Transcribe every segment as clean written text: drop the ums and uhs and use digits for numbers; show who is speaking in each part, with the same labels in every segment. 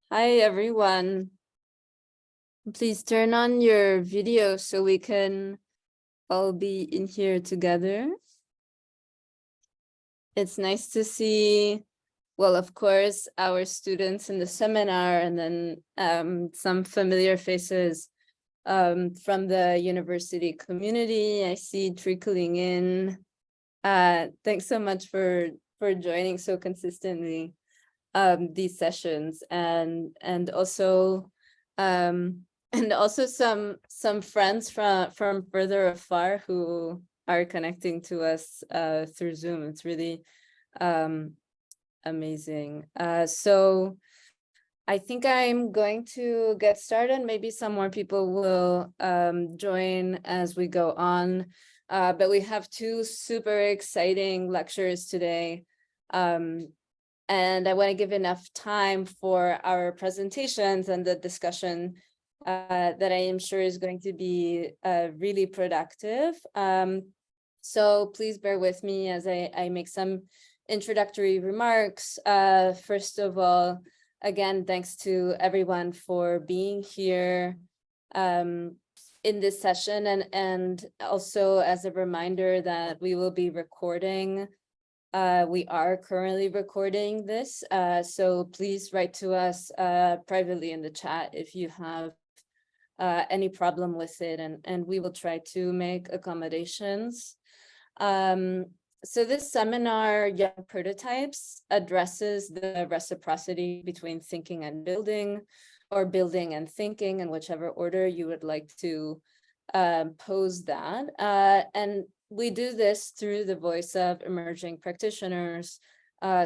Speaker 1: Hi, everyone. Please turn on your video so we can all be in here together. It's nice to see, well, of course, our students in the seminar and then some familiar faces from the university community. I see trickling in. Thanks so much for joining so consistently these sessions, and also some friends from further afar who are connecting to us through Zoom. It's really amazing. So I think I'm going to get started. Maybe some more people will join as we go on. But we have two super exciting lectures today. And I want to give enough time for our presentations and the discussion that I am sure is going to be really productive. So please bear with me as I make some introductory remarks. First of all, again, thanks to everyone for being here in this session, and also as a reminder that we will be recording. We are currently recording this, so please write to us privately in the chat if you have any problem with it, and we will try to make accommodations. So this seminar, Young Prototypes, addresses the reciprocity between thinking and building, or building and thinking, in whichever order you would like to pose that. And we do this through the voice of emerging practitioners,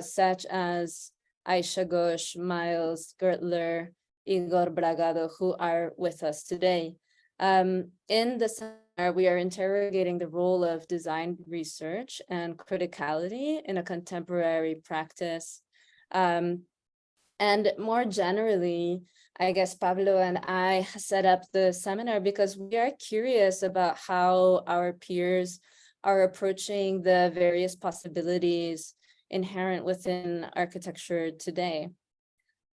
Speaker 1: such as Ayesha Ghosh, Miles Gertler, Igor Bragado, who are with us today. In the seminar, we are interrogating the role of design research and criticality in a contemporary practice. And more generally, I guess Pablo and I set up the seminar because we are curious about how our peers are approaching the various possibilities inherent within architecture today.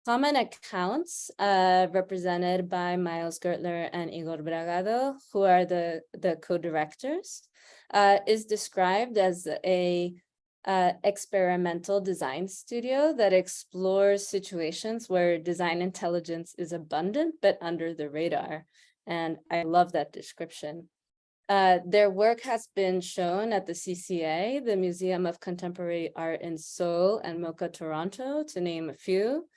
Speaker 1: Common accounts represented by Miles Gertler and Igor Bragado, who are the co-directors, is described as a experimental design studio that explores situations where design intelligence is abundant but under the radar. And I love that description. Their work has been shown at the CCA, the Museum of Contemporary Art in Seoul and MoCA Toronto, to name a few.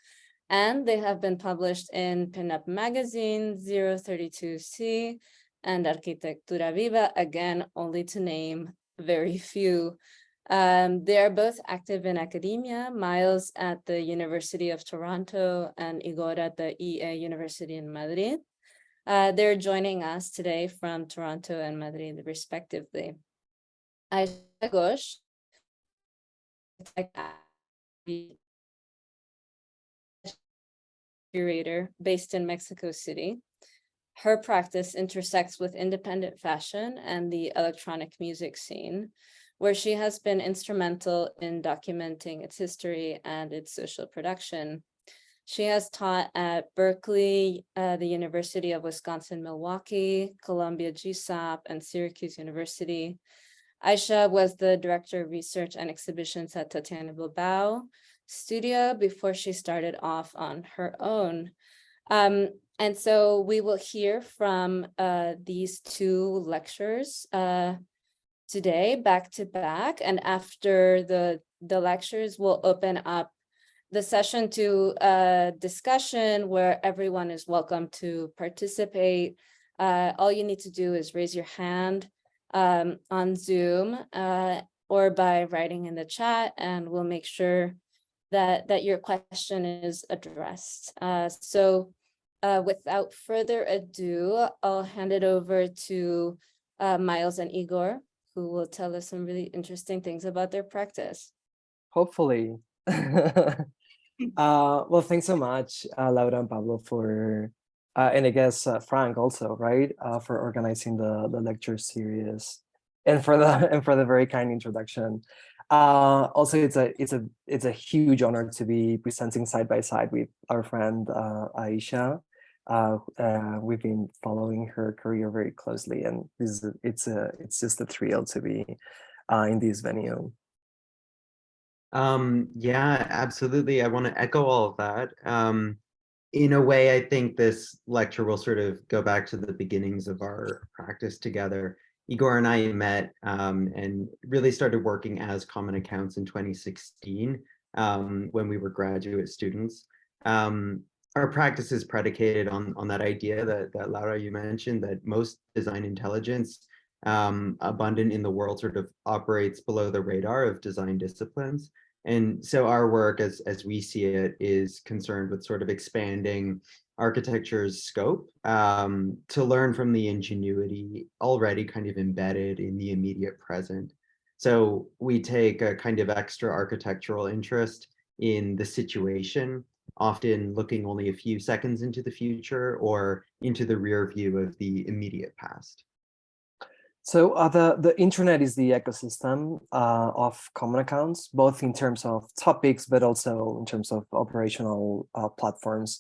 Speaker 1: And they have been published in Pinup Magazine, 032C, and Arquitectura Viva, again, only to name very few. They are both active in academia, Miles at the University of Toronto and Igor at the EA University in Madrid. They're joining us today from Toronto and Madrid, respectively. Ayesha Ghosh, curator based in Mexico City. Her practice intersects with independent fashion and the electronic music scene, where she has been instrumental in documenting its history and its social production. She has taught at Berkeley, the University of Wisconsin-Milwaukee, Columbia GSAPP, and Syracuse University. Ayesha was the director of research and exhibitions at Tatiana Bilbao studio before she started off on her own. And so we will hear from these two lectures today, back to back. And after the lectures, we'll open up the session to a discussion where everyone is welcome to participate. All you need to do is raise your hand on Zoom or by writing in the chat, and we'll make sure that your question is addressed. So without further ado, I'll hand it over to Miles and Igor, who will tell us some really interesting things about their practice.
Speaker 2: Hopefully. Well, thanks so much, Laura and Pablo, for, and I guess Frank also, right, for organizing the lecture series, and for the very kind introduction. Also, it's a huge honor to be presenting side by side with our friend Ayesha. We've been following her career very closely, and it's just a thrill to be in this venue.
Speaker 3: Yeah, absolutely. I want to echo all of that. In a way, I think this lecture will sort of go back to the beginnings of our practice together. Igor and I met and really started working as Common Accounts in 2016 when we were graduate students. Our practice is predicated on that idea that Laura, you mentioned, that most design intelligence abundant in the world sort of operates below the radar of design disciplines. And so our work, as we see it, is concerned with sort of expanding architecture's scope to learn from the ingenuity already kind of embedded in the immediate present. So we take a kind of extra architectural interest in the situation, often looking only a few seconds into the future or into the rear view of the immediate past.
Speaker 2: So the internet is the ecosystem of Common Accounts, both in terms of topics, but also in terms of operational platforms.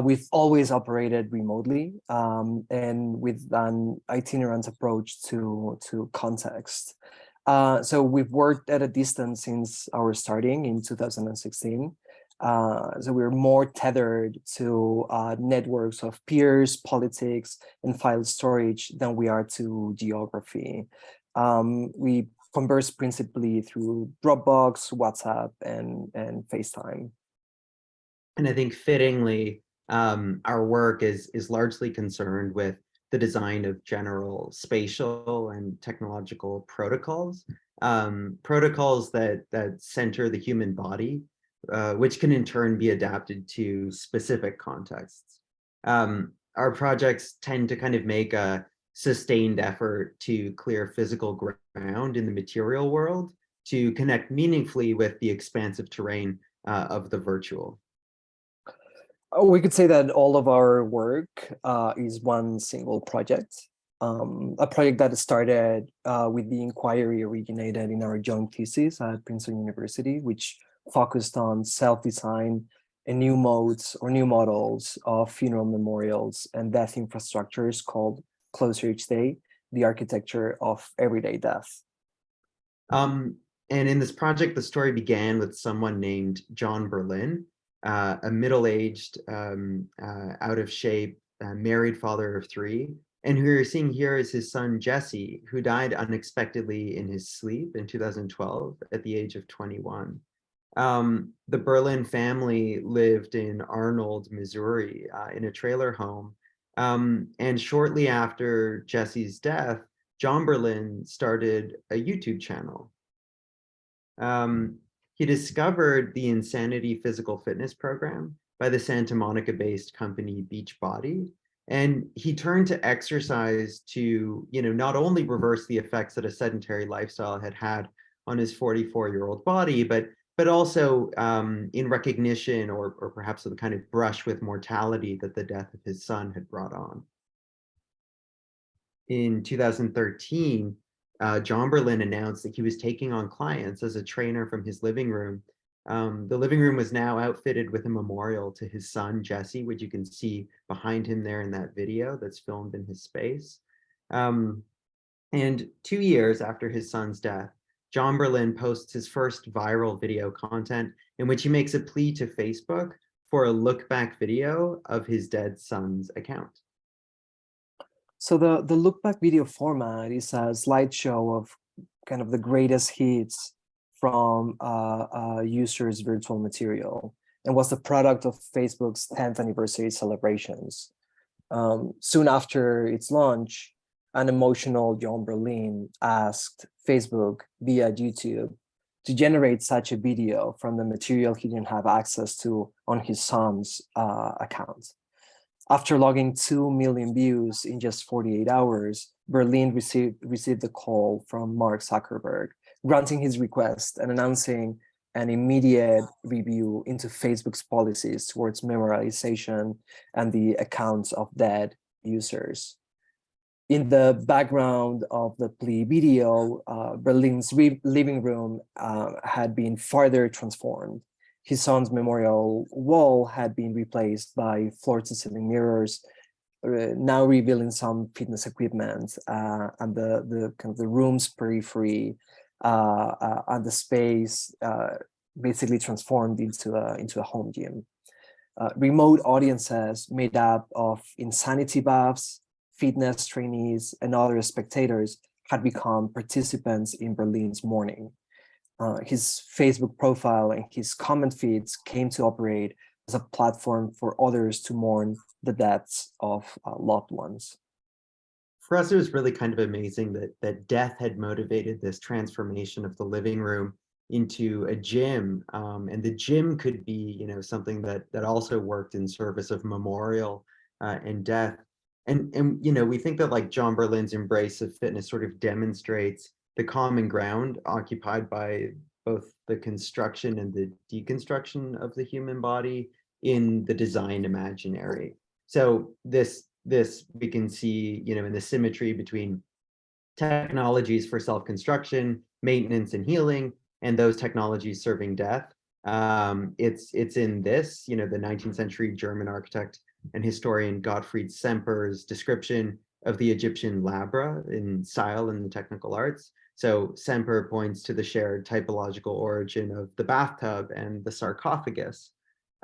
Speaker 2: We've always operated remotely and with an itinerant approach to context. So we've worked at a distance since our starting in 2016. So we're more tethered to networks of peers, politics, and file storage than we are to geography. We converse principally through Dropbox, WhatsApp, and FaceTime.
Speaker 3: And I think fittingly, our work is largely concerned with the design of general spatial and technological protocols, protocols that center the human body, which can in turn be adapted to specific contexts. Our projects tend to kind of make a sustained effort to clear physical ground in the material world to connect meaningfully with the expansive terrain of the virtual.
Speaker 2: We could say that all of our work is one single project, a project that started with the inquiry originated in our joint thesis at Princeton University, which focused on self-design and new modes or new models of funeral memorials and death infrastructures called Closer Each Day, the architecture of everyday death.
Speaker 3: And in this project, the story began with someone named John Berlin, a middle-aged, out of shape, married father of three. And who you're seeing here is his son, Jesse, who died unexpectedly in his sleep in 2012 at the age of 21. The Berlin family lived in Arnold, Missouri, in a trailer home. And shortly after Jesse's death, John Berlin started a YouTube channel. He discovered the Insanity Physical Fitness program by the Santa Monica-based company Beachbody, and he turned to exercise to, not only reverse the effects that a sedentary lifestyle had on his 44-year-old body, but also in recognition or perhaps with a kind of brush with mortality that the death of his son had brought on. In 2013, John Berlin announced that he was taking on clients as a trainer from his living room. The living room was now outfitted with a memorial to his son, Jesse, which you can see behind him there in that video that's filmed in his space. And 2 years after his son's death, John Berlin posts his first viral video content in which he makes a plea to Facebook for a look back video of his dead son's account.
Speaker 2: So the look back video format is a slideshow of kind of the greatest hits from a user's virtual material and was the product of Facebook's 10th anniversary celebrations. Soon after its launch, an emotional John Berlin asked Facebook via YouTube to generate such a video from the material he didn't have access to on his son's account. After logging 2 million views in just 48 hours, Berlin received a call from Mark Zuckerberg, granting his request and announcing an immediate review into Facebook's policies towards memorialization and the accounts of dead users. In the background of the play video, Berlin's living room had been further transformed. His son's memorial wall had been replaced by floor-to-ceiling mirrors, now revealing some fitness equipment, and the kind of the room's periphery and the space basically transformed into a home gym. Remote audiences made up of insanity buffs, fitness trainees, and other spectators had become participants in Berlin's mourning. His Facebook profile and his comment feeds came to operate as a platform for others to mourn the deaths of loved ones.
Speaker 3: For us, it was really kind of amazing that death had motivated this transformation of the living room into a gym, and the gym could be, you know, something that also worked in service of memorial and death. And you know, we think that like John Berlin's embrace of fitness sort of demonstrates the common ground occupied by both the construction and the deconstruction of the human body in the design imaginary. So this we can see, you know, in the symmetry between technologies for self-construction, maintenance, and healing, and those technologies serving death. It's in this, you know, the 19th century German architect and historian Gottfried Semper's description of the Egyptian labra in style and the technical arts. So Semper points to the shared typological origin of the bathtub and the sarcophagus.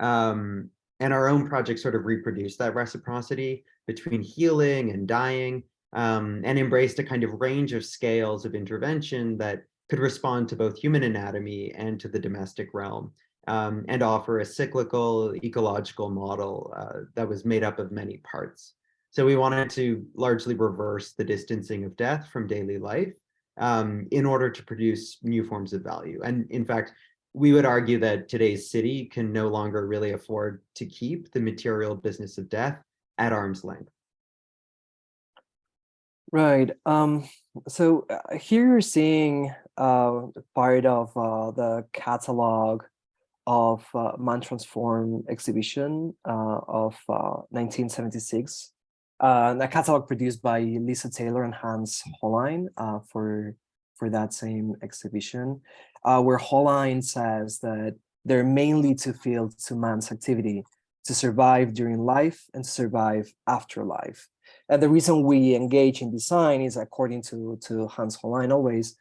Speaker 3: And our own project sort of reproduced that reciprocity between healing and dying, and embraced a kind of range of scales of intervention that could respond to both human anatomy and to the domestic realm, and offer a cyclical ecological model that was made up of many parts. So we wanted to largely reverse the distancing of death from daily life in order to produce new forms of value. And in fact, we would argue that today's city can no longer really afford to keep the material business of death at arm's length.
Speaker 2: Right. So here you're seeing part of the catalog of Man Transform exhibition of 1976, a catalog produced by Lisa Taylor and Hans Hollein for that same exhibition, where Hollein says that they're mainly two fields to man's activity: to survive during life and to survive after life. And the reason we engage in design is, according to Hans Hollein always,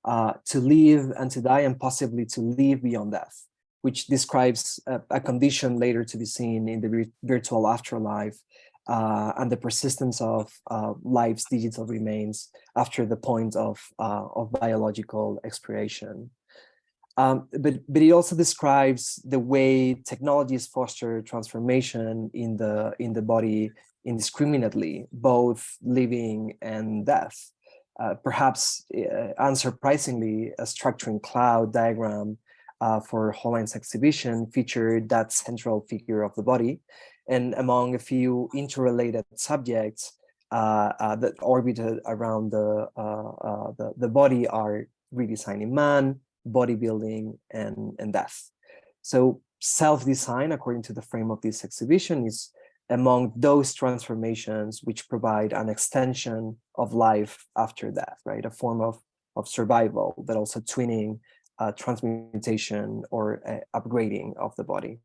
Speaker 2: to live and to die, and possibly to live beyond death, which describes a condition later to be seen in the virtual afterlife, and the persistence of life's digital remains after the point of biological expiration. But it also describes the way technologies foster transformation in the body indiscriminately, both living and death. Perhaps unsurprisingly, a structuring cloud diagram for Hollein's exhibition featured that central figure of the body, and among a few interrelated subjects that orbited around the body are redesigning man, bodybuilding, and death. So self-design, according to the frame of this exhibition, is among those transformations which provide an extension of life after death, right? A form of survival, but also twinning, transmutation, or upgrading of the body.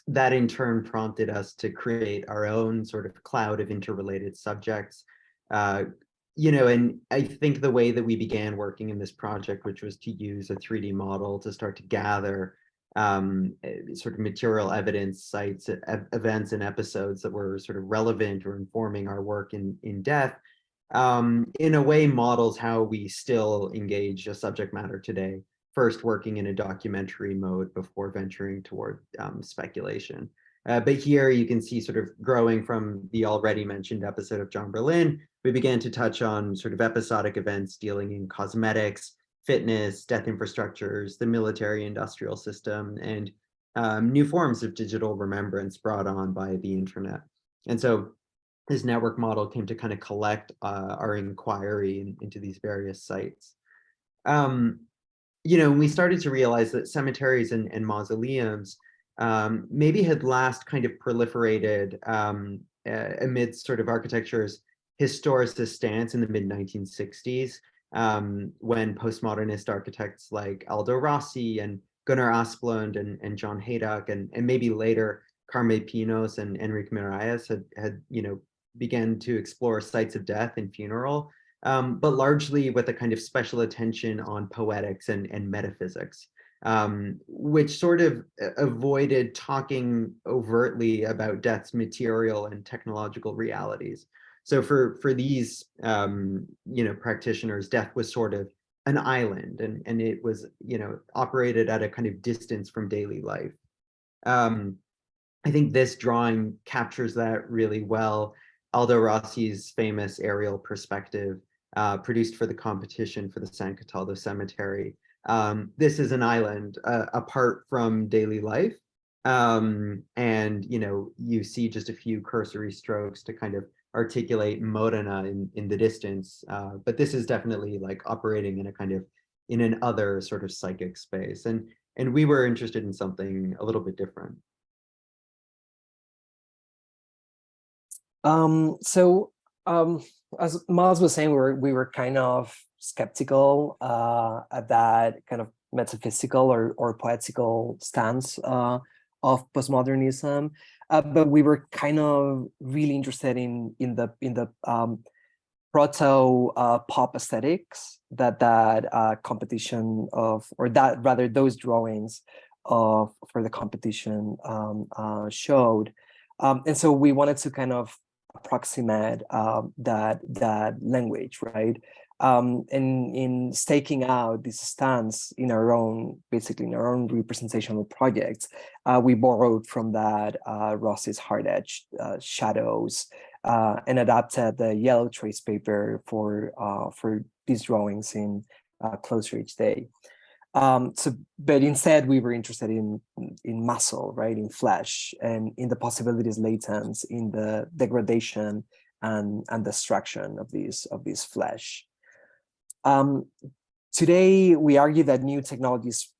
Speaker 3: That in turn prompted us to create our own sort of cloud of interrelated subjects. You know, and I think the way that we began working in this project, which was to use a 3D model to start to gather sort of material evidence, sites, events, and episodes that were sort of relevant or informing our work in death, in a way models how we still engage a subject matter today, first working in a documentary mode before venturing toward speculation. But here you can see sort of growing from the already mentioned episode of John Berlin, we began to touch on sort of episodic events dealing in cosmetics, fitness, death infrastructures, the military industrial system, and new forms of digital remembrance brought on by the internet. And so this network model came to kind of collect our inquiry into these various sites. You know, we started to realize that cemeteries and mausoleums maybe had last kind of proliferated amidst sort of architecture's historicist stance in the mid-1960s, when postmodernist architects like Aldo Rossi and Gunnar Asplund and John Haydock and maybe later Carme Pinos and Enrique Miralles had began to explore sites of death and funeral, but largely with a kind of special attention on poetics and metaphysics, which sort of avoided talking overtly about death's material and technological realities. So for these practitioners, death was sort of an island, and it was operated at a kind of distance from daily life. I think this drawing captures that really well. Aldo Rossi's famous aerial perspective, produced for the competition for the San Cataldo Cemetery. This is an island apart from daily life. And you see just a few cursory strokes to kind of articulate Modena in the distance. But this is definitely like operating in a kind of in an other sort of psychic space. And we were interested in something a little bit different.
Speaker 2: As Miles was saying, we were kind of skeptical at that kind of metaphysical or poetical stance of postmodernism, but we were kind of really interested in the proto pop aesthetics that competition of, or that rather those drawings of for the competition showed. And so we wanted to kind of approximate that language, right? And in staking out this stance in our own, basically in our own representational projects, we borrowed from that Rossi's hard edge shadows and adapted the yellow trace paper for these drawings in Closer Each Day. But instead we were interested in muscle, right, in flesh, and in the possibilities latent in the degradation and destruction of these flesh. Today we argue that new technologies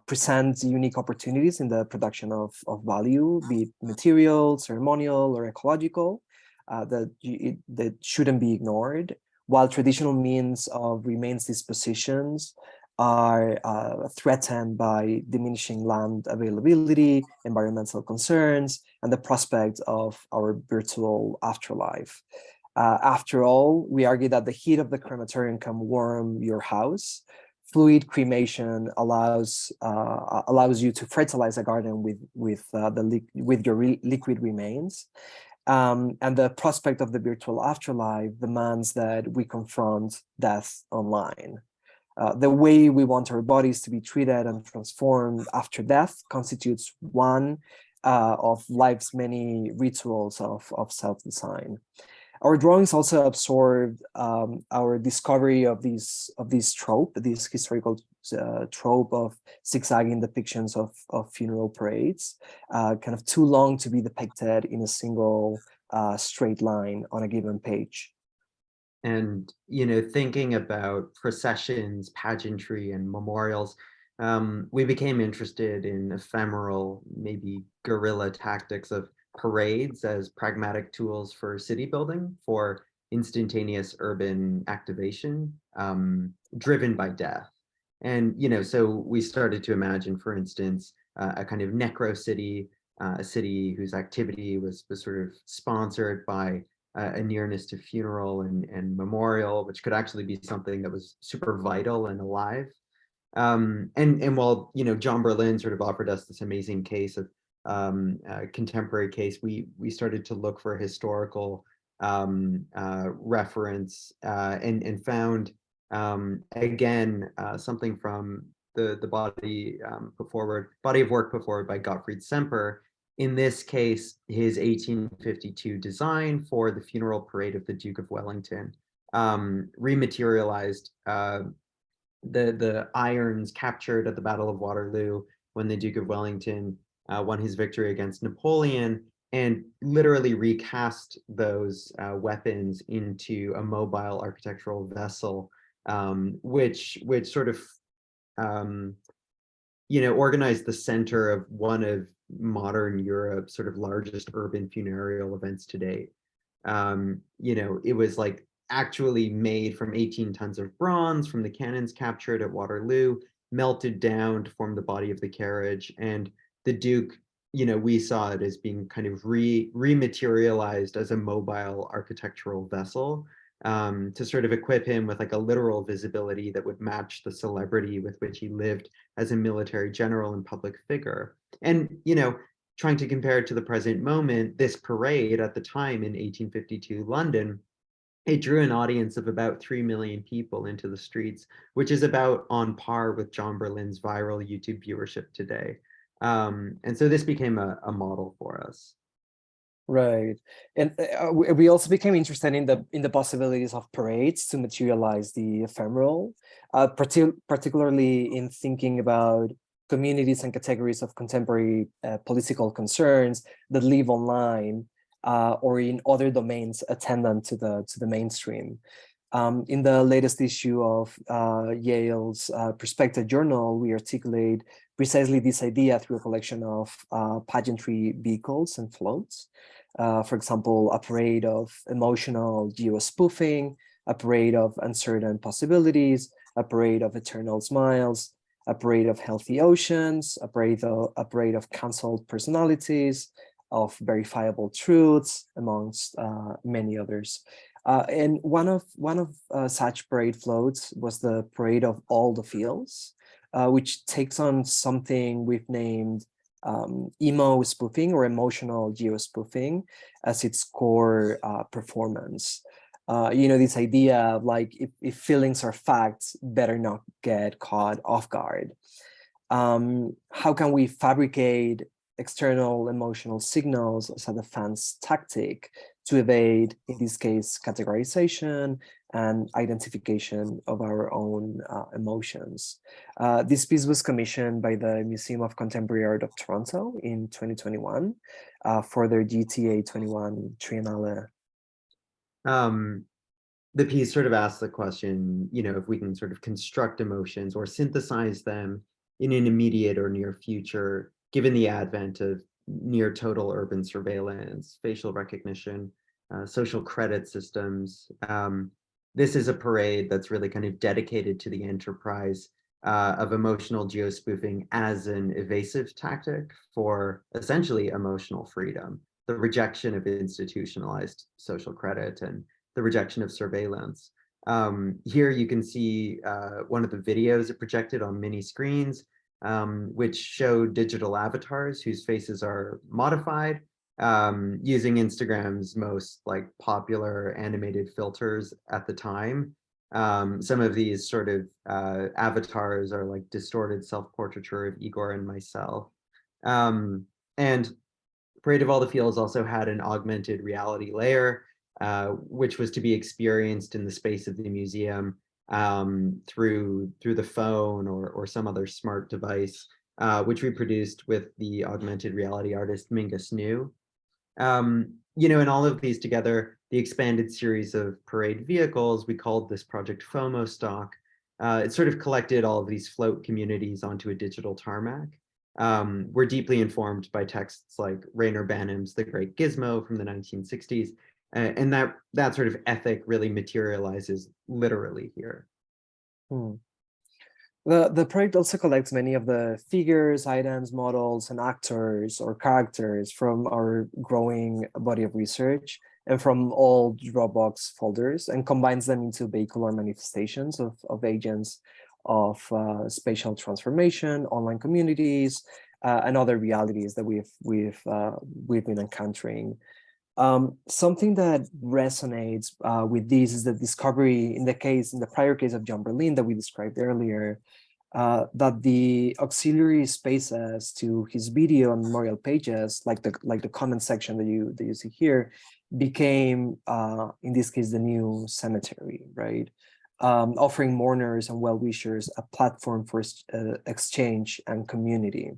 Speaker 2: present unique opportunities in the production of value, be it material, ceremonial, or ecological, that shouldn't be ignored, while traditional means of remains dispositions are threatened by diminishing land availability, environmental concerns, and the prospect of our virtual afterlife. After all, we argue that the heat of the crematorium can warm your house. Fluid cremation allows you to fertilize a garden with your liquid remains. And the prospect of the virtual afterlife demands that we confront death online. The way we want our bodies to be treated and transformed after death constitutes one of life's many rituals of self-design. Our drawings also absorbed our discovery of this historical trope of zigzagging depictions of funeral parades, kind of too long to be depicted in a single straight line on a given page.
Speaker 3: And thinking about processions, pageantry, and memorials, we became interested in ephemeral, maybe guerrilla tactics of parades as pragmatic tools for city building, for instantaneous urban activation, driven by death. And so we started to imagine, for instance, a kind of necro city, a city whose activity was sort of sponsored by a nearness to funeral and memorial, which could actually be something that was super vital and alive. And while John Berlin sort of offered us this amazing case of contemporary case, we started to look for historical reference and found again something from the body of work put forward by Gottfried Semper. In this case, his 1852 design for the funeral parade of the Duke of Wellington rematerialized the irons captured at the Battle of Waterloo when the Duke of Wellington won his victory against Napoleon, and literally recast those weapons into a mobile architectural vessel, which sort of organized the center of one of modern Europe's sort of largest urban funereal events to date. It was like actually made from 18 tons of bronze from the cannons captured at Waterloo, melted down to form the body of the carriage. And the Duke, we saw it as being kind of rematerialized as a mobile architectural vessel, to sort of equip him with like a literal visibility that would match the celebrity with which he lived as a military general and public figure. And, trying to compare it to the present moment, this parade at the time in 1852 London, it drew an audience of about 3 million people into the streets, which is about on par with John Berlin's viral YouTube viewership today. And so this became a model for us.
Speaker 2: Right, and we also became interested in the possibilities of parades to materialize the ephemeral, particularly in thinking about communities and categories of contemporary political concerns that live online or in other domains attendant to the mainstream. In the latest issue of Yale's Perspective Journal, we articulate precisely this idea through a collection of pageantry vehicles and floats. For example, a parade of emotional geo-spoofing, a parade of uncertain possibilities, a parade of eternal smiles, a parade of healthy oceans, a parade of canceled personalities, of verifiable truths, amongst many others. And one of such parade floats was the Parade of All the Fields, which takes on something we've named emo spoofing or emotional geo-spoofing as its core performance. This idea of like, if feelings are facts, better not get caught off guard. How can we fabricate external emotional signals as a defense tactic to evade, in this case, categorization and identification of our own emotions? This piece was commissioned by the Museum of Contemporary Art of Toronto in 2021 for their GTA 21 Triennale.
Speaker 3: The piece sort of asks the question, if we can sort of construct emotions or synthesize them in an immediate or near future, given the advent of near total urban surveillance, facial recognition, social credit systems. This is a parade that's really kind of dedicated to the enterprise of emotional geospoofing as an evasive tactic for essentially emotional freedom, the rejection of institutionalized social credit and the rejection of surveillance. Here you can see one of the videos it projected on mini screens, which show digital avatars whose faces are modified using Instagram's most popular animated filters at the time. Some of these sort of avatars are like distorted self-portraiture of Igor and myself. And Parade of All the Fields also had an augmented reality layer, which was to be experienced in the space of the museum through the phone or some other smart device, which we produced with the augmented reality artist Mingus New. And all of these together, the expanded series of parade vehicles, we called this project FOMO Stock. It sort of collected all of these float communities onto a digital tarmac. We're deeply informed by texts like Rainer Banham's The Great Gizmo from the 1960s, and that sort of ethic really materializes literally here.
Speaker 2: The project also collects many of the figures, items, models, and actors or characters from our growing body of research and from all Dropbox folders, and combines them into vehicular manifestations of agents of spatial transformation, online communities, and other realities that we've been encountering. Something that resonates with this is the discovery in the prior case of John Berlin that we described earlier, that the auxiliary spaces to his video and memorial pages, like the comment section that you see here, became in this case the new cemetery, right? Offering mourners and well-wishers a platform for exchange and community.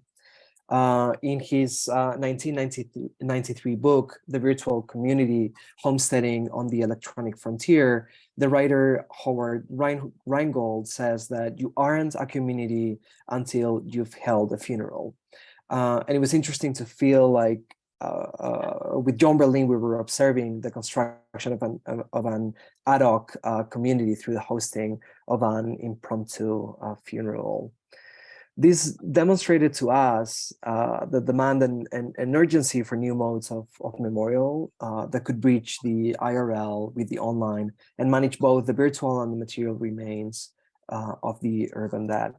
Speaker 2: In his 1993 book, The Virtual Community, Homesteading on the Electronic Frontier, the writer Howard Rheingold says that you aren't a community until you've held a funeral. And it was interesting to feel like with John Berlin, we were observing the construction of an ad hoc community through the hosting of an impromptu funeral. This demonstrated to us the demand and urgency for new modes of memorial that could bridge the IRL with the online and manage both the virtual and the material remains of the urban dead.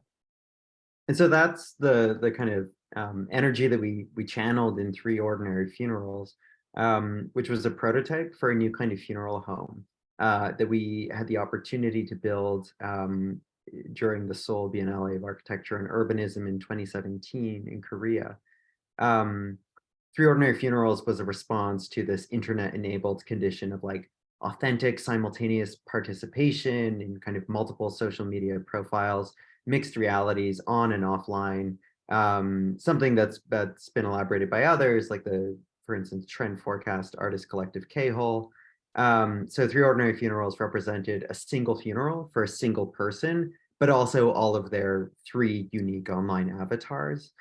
Speaker 3: And so that's the kind of energy that we channeled in 3 Ordinary Funerals, which was a prototype for a new kind of funeral home that we had the opportunity to build during the Seoul Biennale of Architecture and Urbanism in 2017 in Korea. 3 Ordinary Funerals was a response to this internet-enabled condition of like authentic simultaneous participation in kind of multiple social media profiles, mixed realities on and offline, something that's been elaborated by others, like for instance, Trend Forecast Artist Collective K-Hole. So 3 Ordinary Funerals represented a single funeral for a single person, but also all of their 3 unique online avatars,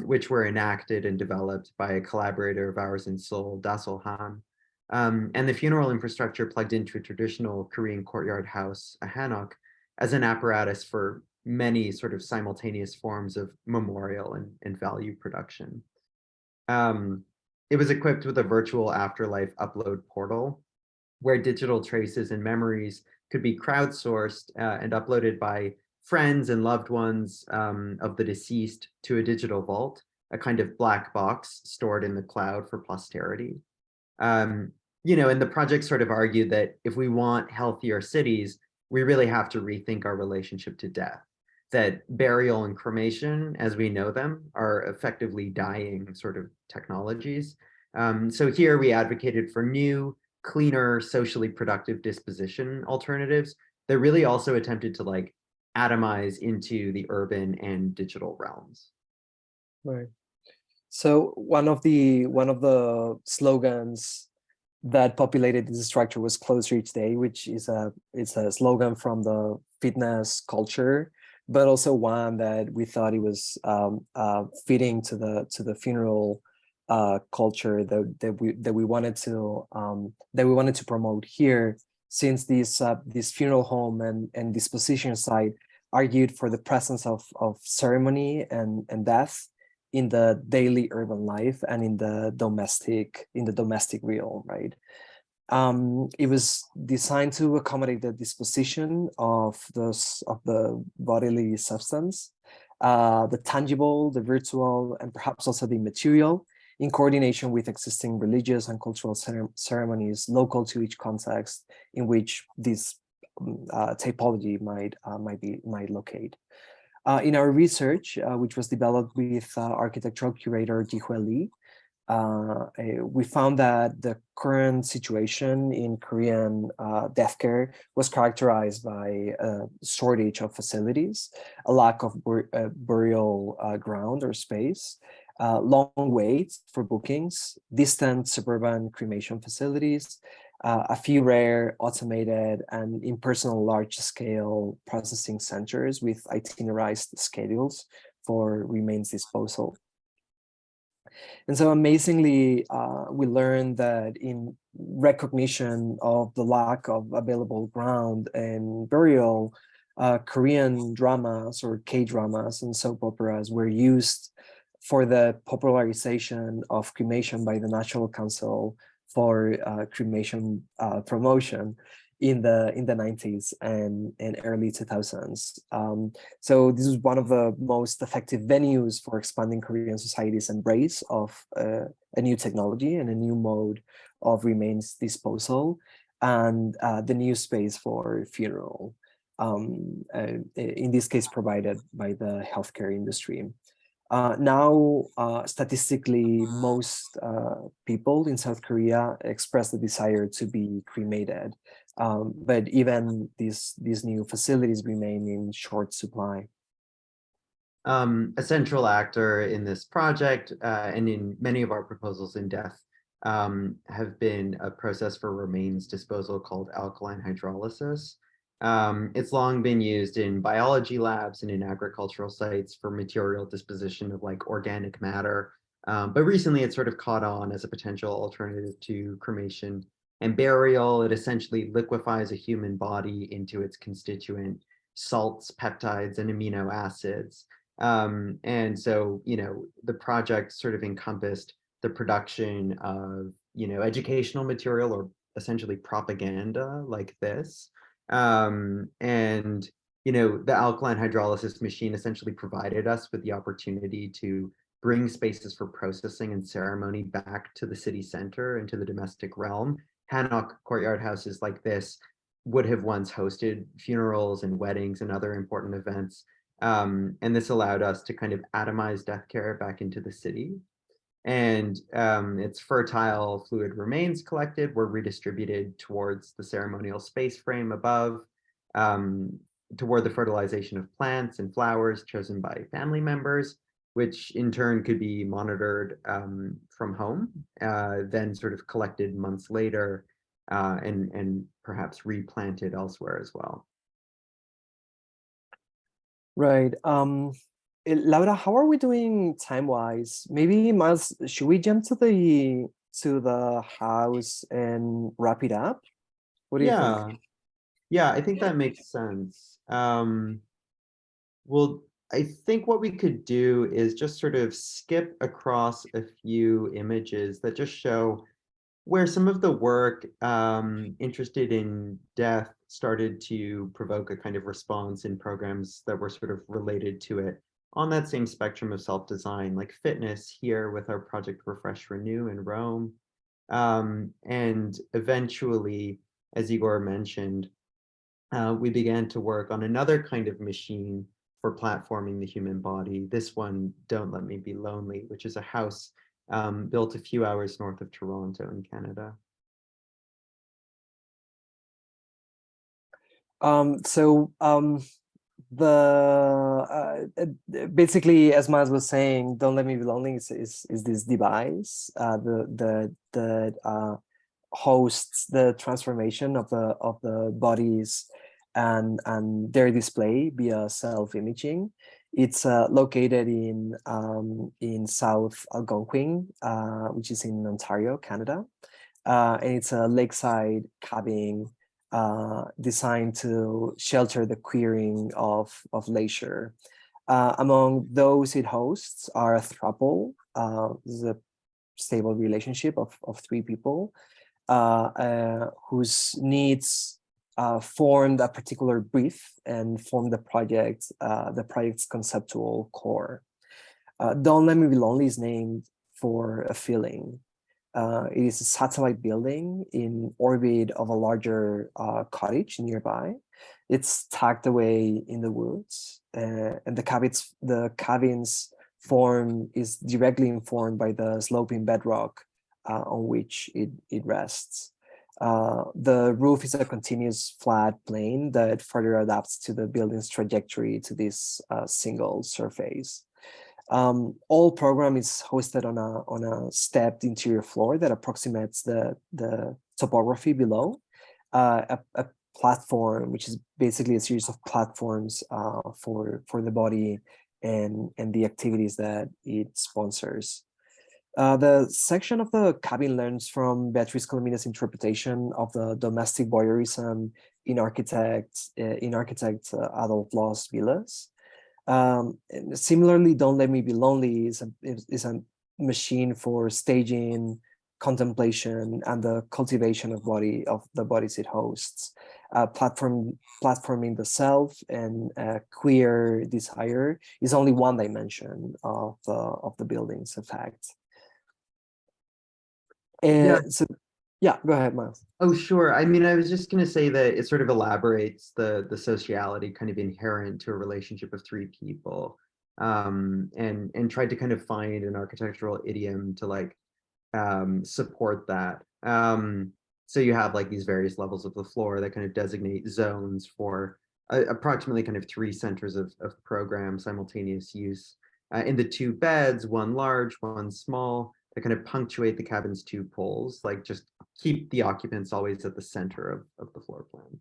Speaker 3: which were enacted and developed by a collaborator of ours in Seoul, Dasol Han. And the funeral infrastructure plugged into a traditional Korean courtyard house, a hanok, as an apparatus for many sort of simultaneous forms of memorial and value production. It was equipped with a virtual afterlife upload portal where digital traces and memories could be crowdsourced and uploaded by friends and loved ones of the deceased to a digital vault, a kind of black box stored in the cloud for posterity. You know, and the project sort of argued that if we want healthier cities, we really have to rethink our relationship to death, that burial and cremation, as we know them, are effectively dying sort of technologies. So here we advocated for new, cleaner, socially productive disposition alternatives that really also attempted to like atomize into the urban and digital realms.
Speaker 2: Right. So one of the slogans that populated this structure was "Closer Each Day," which is a slogan from the fitness culture, but also one that we thought it was fitting to the funeral culture that we wanted to promote here, since this funeral home and disposition site argued for the presence of ceremony and death in the daily urban life and in the domestic realm, right? It was designed to accommodate the disposition of the bodily substance, the tangible, the virtual, and perhaps also the material, in coordination with existing religious and cultural ceremonies local to each context in which this typology might locate. In our research, which was developed with architectural curator Ji-Hue Lee, we found that the current situation in Korean death care was characterized by a shortage of facilities, a lack of burial ground or space, long waits for bookings, distant suburban cremation facilities, a few rare automated and impersonal large-scale processing centers with itinerarized schedules for remains disposal. And so amazingly, we learned that in recognition of the lack of available ground and burial, Korean dramas or K-dramas and soap operas were used for the popularization of cremation by the National Council for cremation promotion in the 90s and early 2000s. So this is one of the most effective venues for expanding Korean society's embrace of a new technology and a new mode of remains disposal, and the new space for funeral, in this case provided by the healthcare industry. Now, statistically, most people in South Korea express the desire to be cremated, but even these new facilities remain in short supply.
Speaker 3: A central actor in this project and in many of our proposals in death have been a process for remains disposal called alkaline hydrolysis. It's long been used in biology labs and in agricultural sites for material disposition of like organic matter. But recently it's sort of caught on as a potential alternative to cremation and burial. It essentially liquefies a human body into its constituent salts, peptides, and amino acids. And so, the project sort of encompassed the production of, educational material or essentially propaganda like this. And the alkaline hydrolysis machine essentially provided us with the opportunity to bring spaces for processing and ceremony back to the city center and to the domestic realm. Hanok courtyard houses like this would have once hosted funerals and weddings and other important events. And this allowed us to kind of atomize death care back into the city. And its fertile fluid remains collected were redistributed towards the ceremonial space frame above, toward the fertilization of plants and flowers chosen by family members, which in turn could be monitored from home, then sort of collected months later and perhaps replanted elsewhere as well.
Speaker 2: Right. Laura, how are we doing time-wise? Maybe Miles, should we jump to the house and wrap it up? What do you think?
Speaker 3: Yeah, I think that makes sense. Well, I think what we could do is just sort of skip across a few images that just show where some of the work interested in death started to provoke a kind of response in programs that were sort of related to it on that same spectrum of self-design, like fitness here with our project Refresh Renew in Rome. And eventually, as Igor mentioned, we began to work on another kind of machine for platforming the human body. This one, Don't Let Me Be Lonely, which is a house built a few hours north of Toronto in Canada.
Speaker 2: Basically, as Miles was saying, Don't Let Me Be Lonely is this device that hosts the transformation of the bodies and their display via self-imaging. It's located in South Algonquin, which is in Ontario, Canada, and it's a lakeside cabin designed to shelter the queering of leisure. Among those it hosts are a throuple. This is a stable relationship of three people whose needs formed a particular brief and formed the project's conceptual core. Don't Let Me Be Lonely is named for a feeling. It is a satellite building in orbit of a larger cottage nearby. It's tucked away in the woods, and the cabin's form is directly informed by the sloping bedrock on which it rests. The roof is a continuous flat plane that further adapts to the building's trajectory to this single surface. All program is hosted on a stepped interior floor that approximates the topography below. A platform, which is basically a series of platforms for the body and the activities that it sponsors. The section of the cabin learns from Beatriz Colomina's interpretation of the domestic voyeurism in architect Adolf Loos villas. Similarly, Don't Let Me Be Lonely is a machine for staging, contemplation, and the cultivation of the bodies it hosts. Platforming the self and queer desire is only one dimension of the building's effect. So yeah, go ahead, Miles.
Speaker 3: Oh, sure. I mean, I was just going to say that it sort of elaborates the sociality kind of inherent to a relationship of three people, and tried to kind of find an architectural idiom to like support that. So you have like these various levels of the floor that kind of designate zones for approximately kind of 3 centers of program simultaneous use. In the 2 beds, one large, one small, to kind of punctuate the cabin's 2 poles, like just keep the occupants always at the center of the floor plan.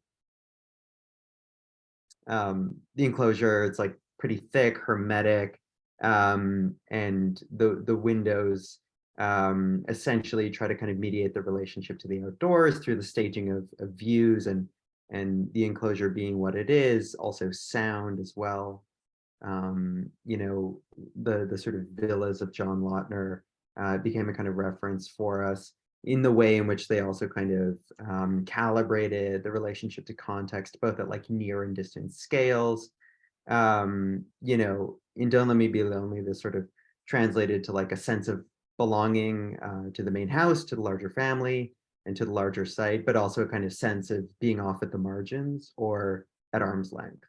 Speaker 3: The enclosure, it's like pretty thick, hermetic, and the windows essentially try to kind of mediate the relationship to the outdoors through the staging of views, and the enclosure being what it is, also sound as well. You know, the sort of villas of John Lautner became a kind of reference for us in the way in which they also kind of calibrated the relationship to context, both at like near and distant scales. You know, in Don't Let Me Be Lonely, this sort of translated to like a sense of belonging to the main house, to the larger family, and to the larger site, but also a kind of sense of being off at the margins or at arm's length.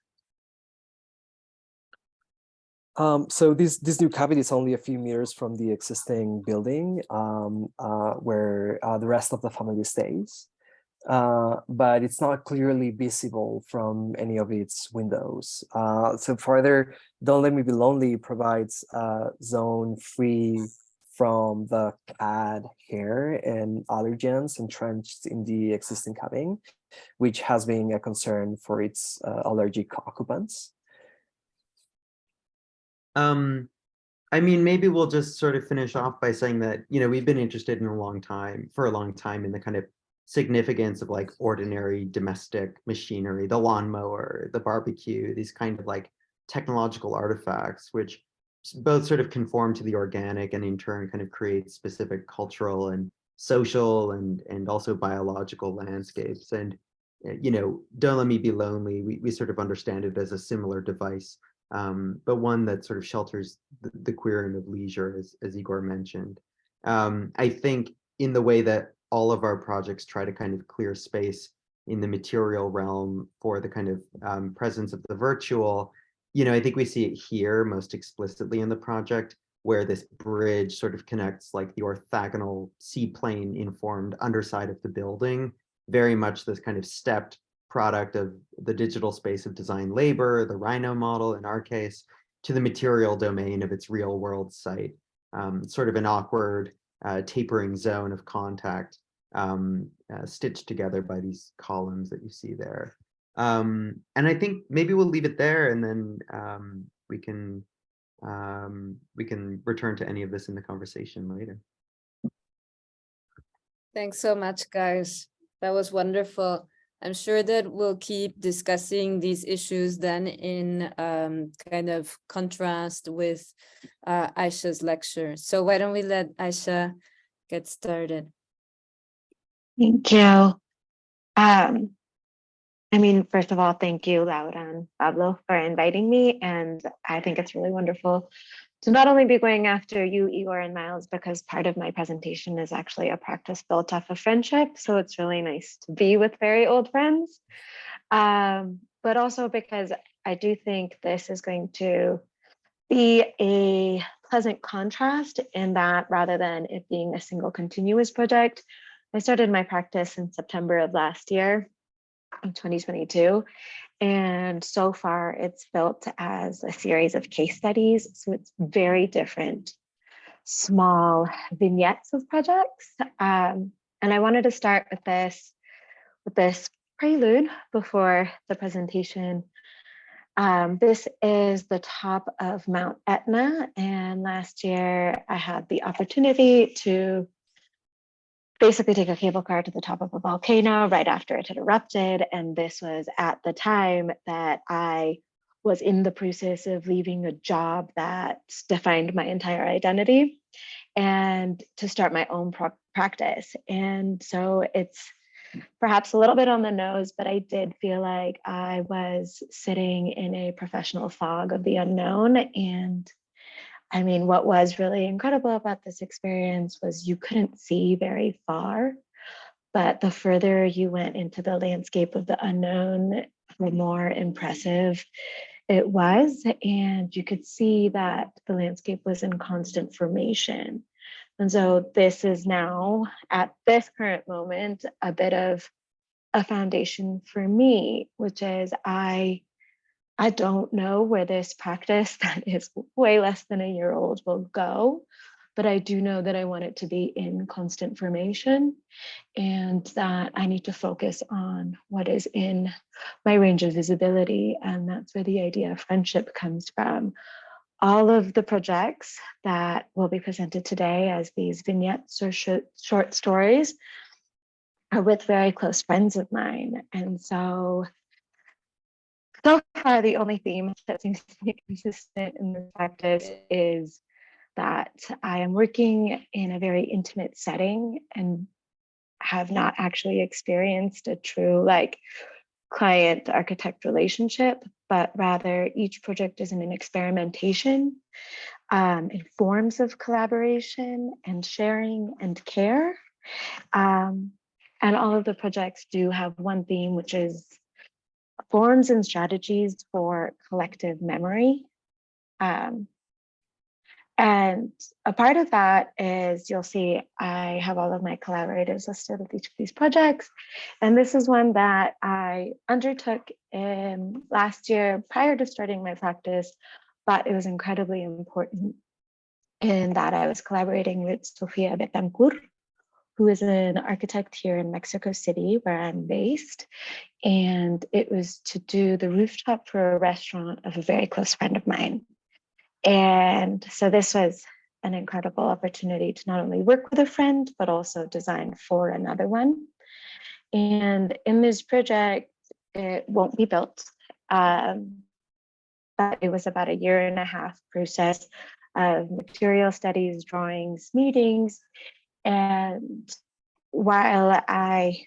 Speaker 2: So this new cavity is only a few meters from the existing building where the rest of the family stays. But it's not clearly visible from any of its windows. So further, Don't Let Me Be Lonely provides a zone free from the cat hair and allergens entrenched in the existing cabin, which has been a concern for its allergic occupants.
Speaker 3: I mean, maybe we'll just sort of finish off by saying that, you know, we've been interested in for a long time in the kind of significance of like ordinary domestic machinery, the lawnmower, the barbecue, these kind of like technological artifacts, which both sort of conform to the organic and in turn kind of create specific cultural and social and also biological landscapes. And, you know, Don't Let Me Be Lonely, we sort of understand it as a similar device. But one that sort of shelters the queering of leisure, as Igor mentioned. I think in the way that all of our projects try to kind of clear space in the material realm for the kind of presence of the virtual, you know, I think we see it here most explicitly in the project, where this bridge sort of connects like the orthogonal seaplane informed underside of the building, very much this kind of stepped product of the digital space of design labor, the Rhino model in our case, to the material domain of its real world site, sort of an awkward tapering zone of contact stitched together by these columns that you see there. And I think maybe we'll leave it there, and then we can return to any of this in the conversation later.
Speaker 1: Thanks so much, guys. That was wonderful. I'm sure that we'll keep discussing these issues then in kind of contrast with Ayesha's lecture. So why don't we let Ayesha get started?
Speaker 4: Thank you. I mean, first of all, thank you, Laura and Pablo, for inviting me. And I think it's really wonderful to not only be going after you, Igor, and Miles, because part of my presentation is actually a practice built off of friendship. So it's really nice to be with very old friends. But also because I do think this is going to be a pleasant contrast in that rather than it being a single continuous project. I started my practice in September of last year, in 2022. And so far it's built as a series of case studies. So it's very different, small vignettes of projects. And I wanted to start with this prelude before the presentation. This is the top of Mount Etna. And last year I had the opportunity to basically take a cable car to the top of a volcano right after it had erupted. And this was at the time that I was in the process of leaving a job that defined my entire identity and to start my own practice. And so it's perhaps a little bit on the nose, but I did feel like I was sitting in a professional fog of the unknown. And I mean, what was really incredible about this experience was you couldn't see very far, but the further you went into the landscape of the unknown, the more impressive it was. And you could see that the landscape was in constant formation. And so this is now, at this current moment, a bit of a foundation for me, which is I I don't know where this practice that is way less than a year old will go, but I do know that I want it to be in constant formation, and that I need to focus on what is in my range of visibility. And that's where the idea of friendship comes from. All of the projects that will be presented today as these vignettes or short stories are with very close friends of mine. And so far, the only theme that seems to be consistent in this practice is that I am working in a very intimate setting and have not actually experienced a true like client architect relationship, but rather each project is in an experimentation in forms of collaboration and sharing and care. And all of the projects do have one theme, which is forms and strategies for collective memory. And a part of that is, you'll see I have all of my collaborators listed with each of these projects. And this is one that I undertook in last year prior to starting my practice, but it was incredibly important in that I was collaborating with Sofia Betancourt, who is an architect here in Mexico City, where I'm based. And it was to do the rooftop for a restaurant of a very close friend of mine. And so this was an incredible opportunity to not only work with a friend, but also design for another one. And in this project, it won't be built, but it was about a 1.5 year process of material studies, drawings, meetings. And while I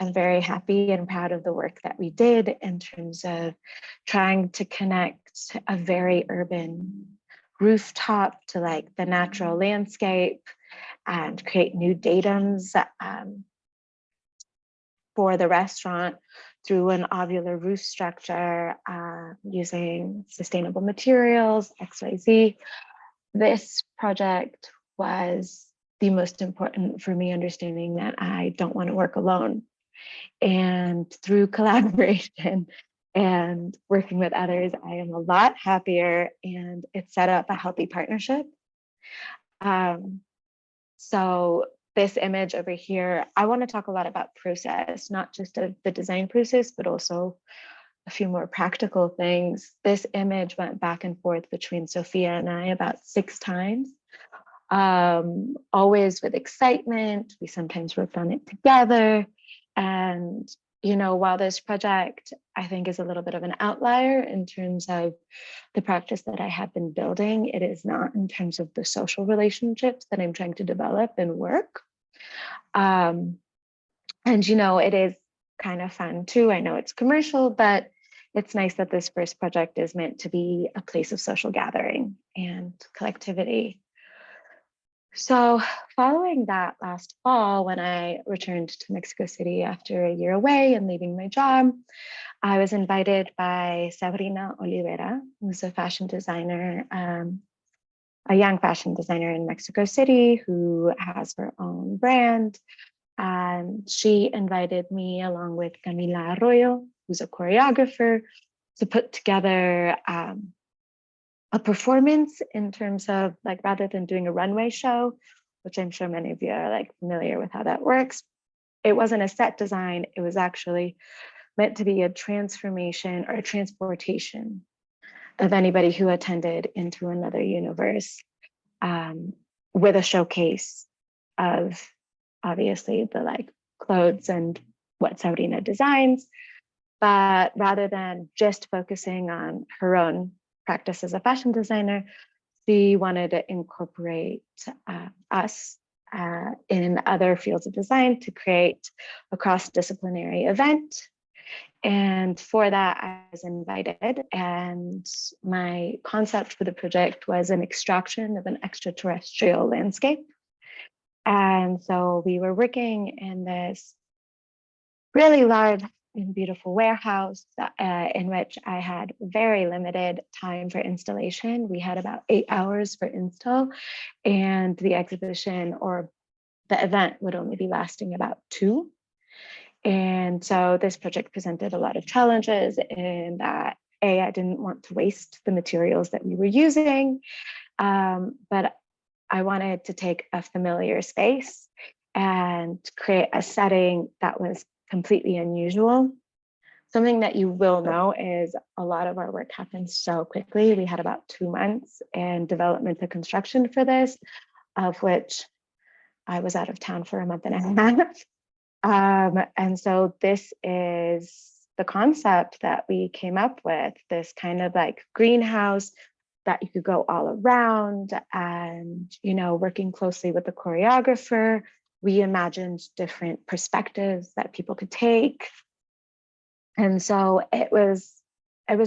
Speaker 4: am very happy and proud of the work that we did in terms of trying to connect a very urban rooftop to like the natural landscape and create new datums for the restaurant through an ovular roof structure using sustainable materials, XYZ. This project was the most important for me, understanding that I don't want to work alone. And through collaboration and working with others, I am a lot happier, and it set up a healthy partnership. So this image over here, I want to talk a lot about process, not just of the design process, but also a few more practical things. This image went back and forth between Sophia and I about 6 times, always with excitement. We sometimes worked on it together. And, you know, while this project, I think, is a little bit of an outlier in terms of the practice that I have been building, it is not in terms of the social relationships that I'm trying to develop and work. And, you know, it is kind of fun too. I know it's commercial, but it's nice that this first project is meant to be a place of social gathering and collectivity. So following that last fall, when I returned to Mexico City after a year away and leaving my job, I was invited by Sabrina Olivera, who's a fashion designer, a young fashion designer in Mexico City who has her own brand. And she invited me, along with Camila Arroyo, who's a choreographer, to put together a performance in terms of, like, rather than doing a runway show, which I'm sure many of you are like familiar with how that works. It wasn't a set design. It was actually meant to be a transformation or a transportation of anybody who attended into another universe, with a showcase of obviously the like clothes and what Sabrina designs. But rather than just focusing on her own practice as a fashion designer, she wanted to incorporate us in other fields of design to create a cross-disciplinary event. And for that, I was invited, and my concept for the project was an extraction of an extraterrestrial landscape. And so we were working in this really large and beautiful warehouse in which I had very limited time for installation. We had about 8 hours for install, and the exhibition or the event would only be lasting about 2. And so this project presented a lot of challenges in that I didn't want to waste the materials that we were using, but I wanted to take a familiar space and create a setting that was completely unusual. Something that you will know is a lot of our work happened so quickly. We had about 2 months in development and construction for this, of which I was out of town for a month and a half. And so this is the concept that we came up with, this kind of like greenhouse that you could go all around, and, you know, working closely with the choreographer, we imagined different perspectives that people could take. And so it was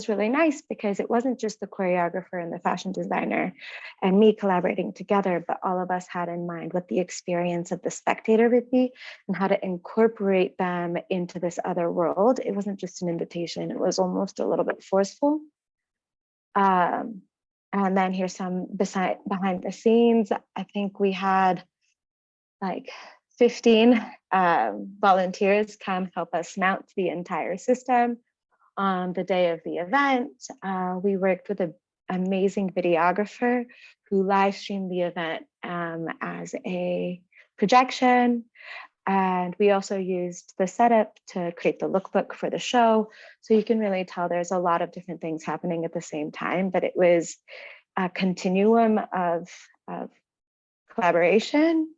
Speaker 4: really nice because it wasn't just the choreographer and the fashion designer and me collaborating together, but all of us had in mind what the experience of the spectator would be and how to incorporate them into this other world. It wasn't just an invitation, it was almost a little bit forceful. And then here's some behind the scenes. I think we had like 15 volunteers come help us mount the entire system. On the day of the event, we worked with an amazing videographer who live streamed the event as a projection. And we also used the setup to create the lookbook for the show. So you can really tell there's a lot of different things happening at the same time, but it was a continuum of collaboration.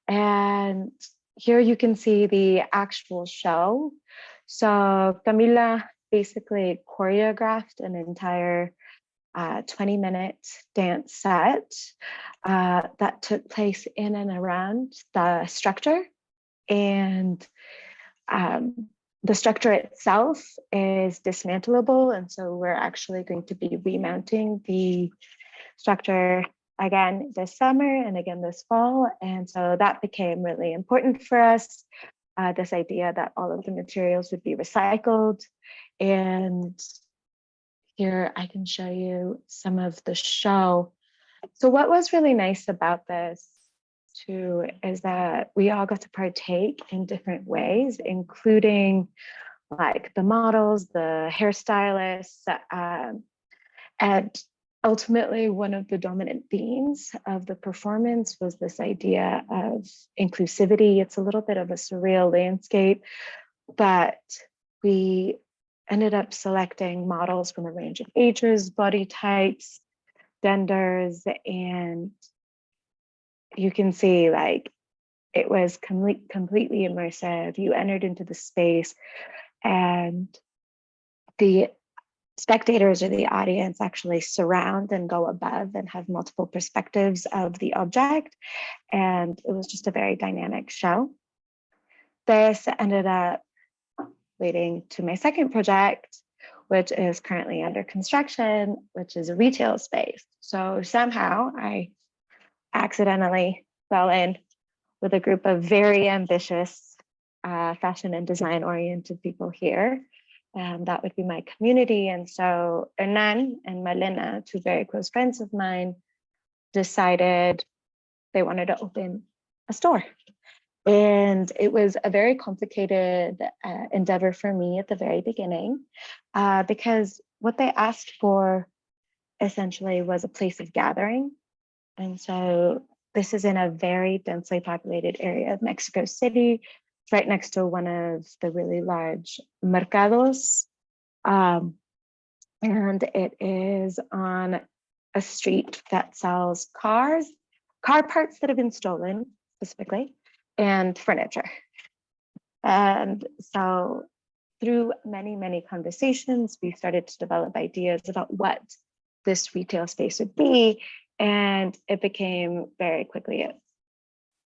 Speaker 4: And here you can see the actual show. So Camila basically choreographed an entire 20-minute dance set that took place in and around the structure. And the structure itself is dismantleable. And so we're actually going to be remounting the structure again this summer and again this fall. And so that became really important for us, this idea that all of the materials would be recycled. And here I can show you some of the show. So what was really nice about this too is that we all got to partake in different ways, including like the models, the hairstylists, and ultimately one of the dominant themes of the performance was this idea of inclusivity. It's a little bit of a surreal landscape, but we ended up selecting models from a range of ages, body types, genders, and you can see like it was completely immersive. You entered into the space and the spectators or the audience actually surround and go above and have multiple perspectives of the object. And it was just a very dynamic show. This ended up leading to my second project, which is currently under construction, which is a retail space. So somehow I accidentally fell in with a group of very ambitious fashion and design oriented people here. And that would be my community. And so Hernan and Malena, two very close friends of mine, decided they wanted to open a store. And it was a very complicated endeavor for me at the very beginning, because what they asked for essentially was a place of gathering. And so this is in a very densely populated area of Mexico City. It's right next to one of the really large mercados. And it is on a street that sells car parts that have been stolen specifically, and furniture. And so through many conversations, we started to develop ideas about what this retail space would be. And it became very quickly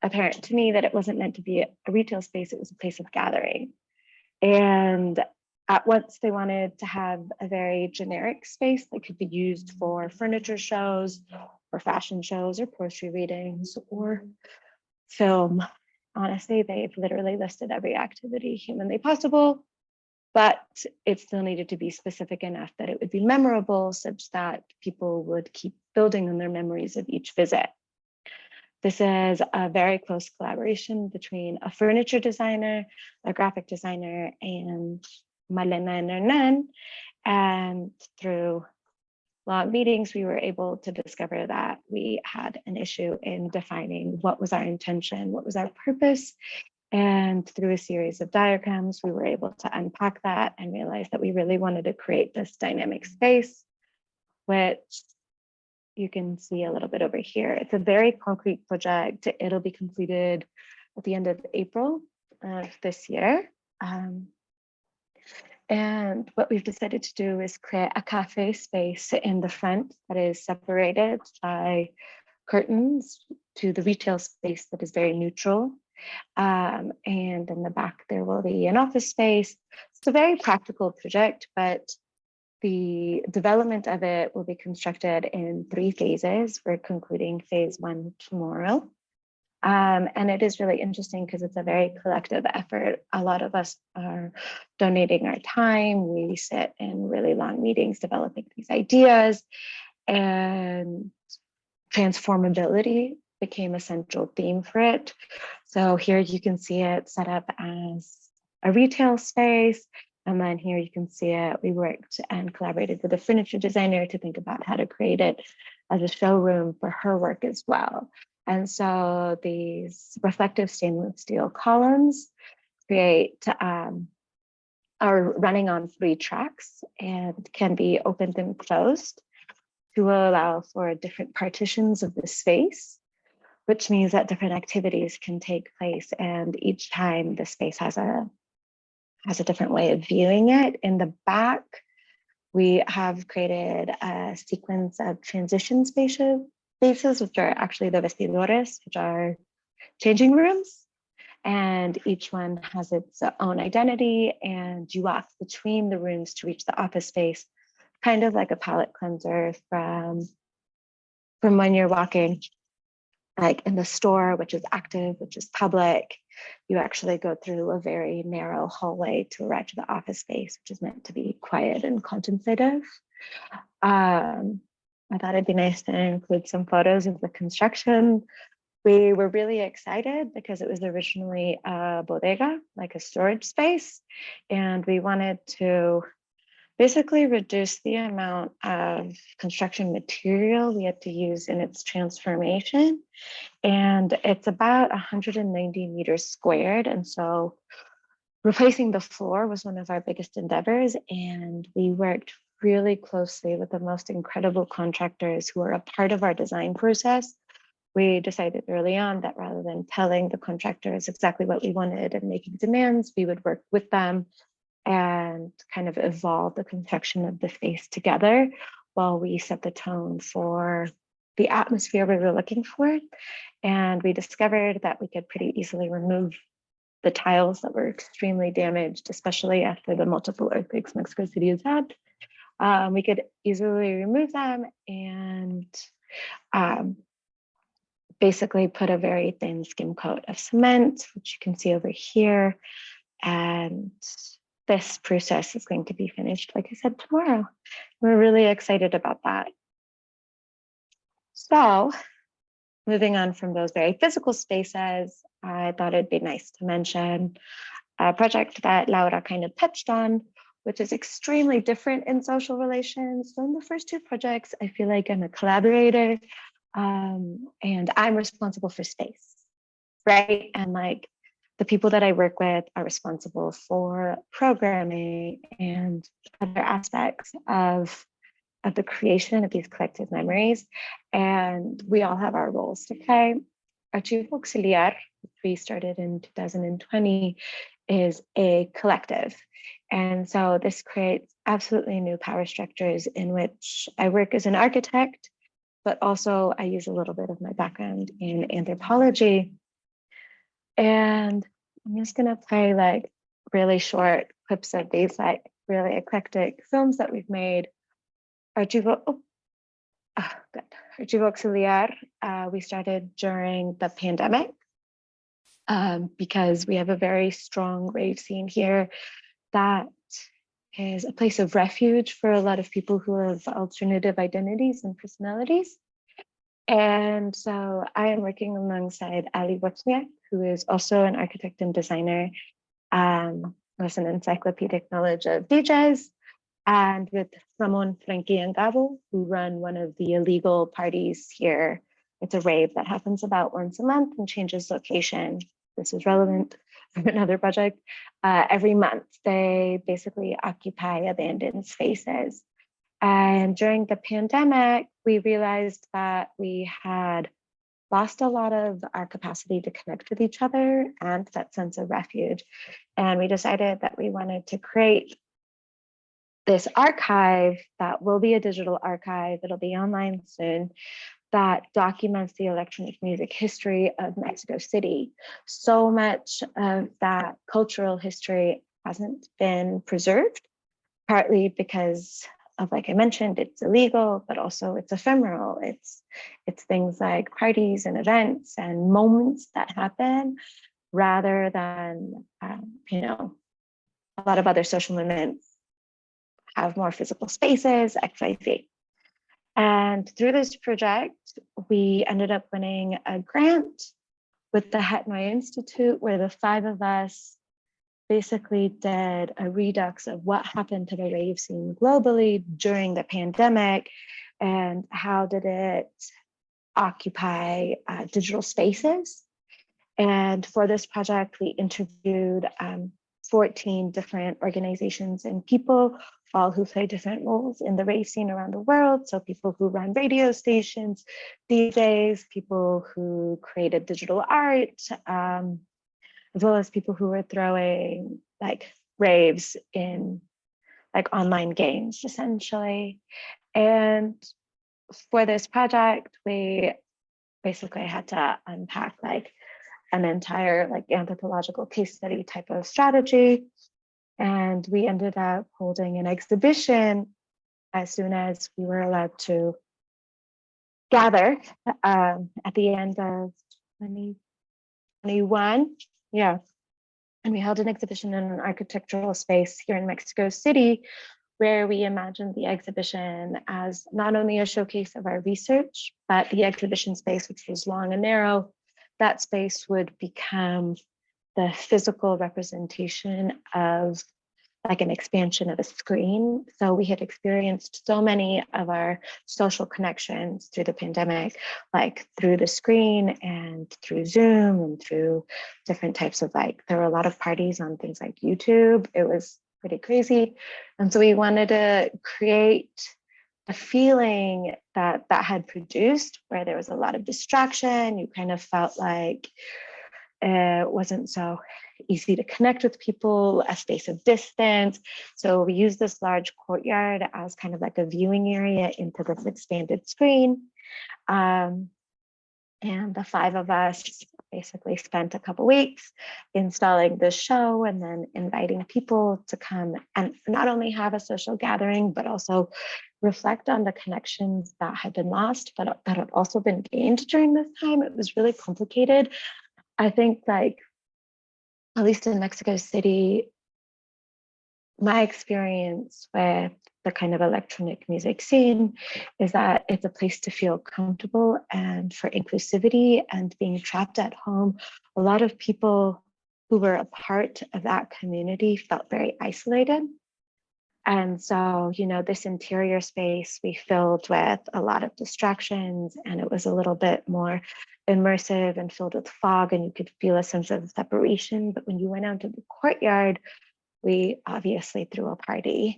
Speaker 4: apparent to me that it wasn't meant to be a retail space, it was a place of gathering. And at once they wanted to have a very generic space that could be used for furniture shows or fashion shows or poetry readings or film. Honestly, they've literally listed every activity humanly possible, but it still needed to be specific enough that it would be memorable such that people would keep building on their memories of each visit. This is a very close collaboration between a furniture designer, a graphic designer, and Malena and Hernan. And through long meetings, we were able to discover that we had an issue in defining what was our intention, what was our purpose. And through a series of diagrams, we were able to unpack that and realize that we really wanted to create this dynamic space, which you can see a little bit over here. It's a very concrete project. It'll be completed at the end of April of this year. And what we've decided to do is create a cafe space in the front that is separated by curtains to the retail space that is very neutral. And in the back, there will be an office space. It's a very practical project, but the development of it will be constructed in 3 phases. We're concluding phase 1 tomorrow. And it is really interesting because it's a very collective effort. A lot of us are donating our time. We sit in really long meetings developing these ideas, and transformability became a central theme for it. So here you can see it set up as a retail space. And then here you can see it, we worked and collaborated with a furniture designer to think about how to create it as a showroom for her work as well. And so these reflective stainless steel columns are running on 3 tracks and can be opened and closed to allow for different partitions of the space, which means that different activities can take place. And each time the space has a different way of viewing it. In the back, we have created a sequence of transition spaces, which are actually the vestidores, which are changing rooms. And each one has its own identity, and you walk between the rooms to reach the office space, kind of like a palate cleanser from when you're walking like in the store, which is active, which is public. You actually go through a very narrow hallway to arrive to the office space, which is meant to be quiet and contemplative. I thought it'd be nice to include some photos of the construction. We were really excited because it was originally a bodega, like a storage space, and we wanted to basically reduce the amount of construction material we had to use in its transformation. And it's about 190 meters squared. And so replacing the floor was one of our biggest endeavors. And we worked really closely with the most incredible contractors who are a part of our design process. We decided early on that rather than telling the contractors exactly what we wanted and making demands, we would work with them and kind of evolve the construction of the space together while we set the tone for the atmosphere we were looking for. And we discovered that we could pretty easily remove the tiles that were extremely damaged, especially after the multiple earthquakes Mexico City has had. We could easily remove them and basically put a very thin skim coat of cement, which you can see over here. And this process is going to be finished, like I said, tomorrow. We're really excited about that. So moving on from those very physical spaces, I thought it'd be nice to mention a project that Laura kind of touched on, which is extremely different in social relations. So in the first 2 projects, I feel like I'm a collaborator and I'm responsible for space, right? And like the people that I work with are responsible for programming and other aspects of the creation of these collective memories. And we all have our roles to play. Archivo Auxiliar, which we started in 2020, is a collective. And so this creates absolutely new power structures in which I work as an architect, but also I use a little bit of my background in anthropology. And I'm just gonna play like really short clips of these like really eclectic films that we've made. Archivo Auxiliar, we started during the pandemic because we have a very strong rave scene here that is a place of refuge for a lot of people who have alternative identities and personalities. And so I am working alongside Ali Wozniak, who is also an architect and designer. We're course, an encyclopedic knowledge of DJs, and with Ramon, Frankie, and Gabo, who run one of the illegal parties here. It's a rave that happens about once a month and changes location. This is relevant for another project. Every month, they basically occupy abandoned spaces. And during the pandemic, we realized that we had lost a lot of our capacity to connect with each other and that sense of refuge. And we decided that we wanted to create this archive that will be a digital archive. It'll be online soon, that documents the electronic music history of Mexico City. So much of that cultural history hasn't been preserved, partly because of, like I mentioned, it's illegal, but also it's ephemeral. It's things like parties and events and moments that happen rather than, you know, a lot of other social movements have more physical spaces, XYZ. And through this project, we ended up winning a grant with the Het Nooy Institute, where the 5 of us basically did a redux of what happened to the rave scene globally during the pandemic and how did it occupy digital spaces. And for this project, we interviewed 14 different organizations and people, all who play different roles in the rave scene around the world. So people who run radio stations, DJs, people who created digital art, as well as people who were throwing like raves in like online games, essentially. And for this project, we basically had to unpack like an entire like anthropological case study type of strategy. And we ended up holding an exhibition as soon as we were allowed to gather at the end of 2021. Yeah. And we held an exhibition in an architectural space here in Mexico City, where we imagined the exhibition as not only a showcase of our research, but the exhibition space, which was long and narrow, that space would become the physical representation of like an expansion of a screen. So we had experienced so many of our social connections through the pandemic, like through the screen and through Zoom and through different types of like, there were a lot of parties on things like YouTube. It was pretty crazy. And so we wanted to create a feeling that had produced where there was a lot of distraction. You kind of felt like it wasn't so easy to connect with people, a space of distance. So we used this large courtyard as kind of like a viewing area into this expanded screen. And the 5 of us basically spent a couple weeks installing this show and then inviting people to come and not only have a social gathering, but also reflect on the connections that had been lost, but that had also been gained during this time. It was really complicated. I think like, at least in Mexico City, my experience with the kind of electronic music scene is that it's a place to feel comfortable and for inclusivity and being trapped at home. A lot of people who were a part of that community felt very isolated. And so, you know, this interior space we filled with a lot of distractions, and it was a little bit more immersive and filled with fog, and you could feel a sense of separation. But when you went out to the courtyard, we obviously threw a party.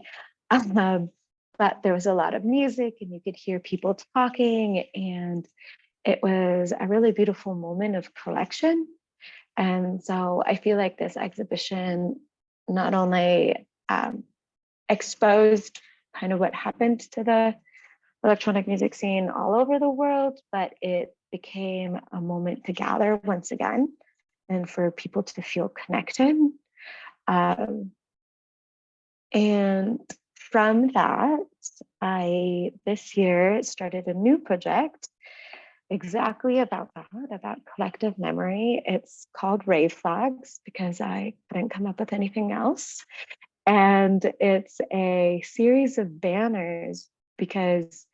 Speaker 4: But there was a lot of music and you could hear people talking, and it was a really beautiful moment of collection. And so I feel like this exhibition not only exposed kind of what happened to the electronic music scene all over the world, but it became a moment to gather once again and for people to feel connected. And from that, I this year started a new project exactly about that, about collective memory. It's called Rave Flags because I couldn't come up with anything else. And it's a series of banners because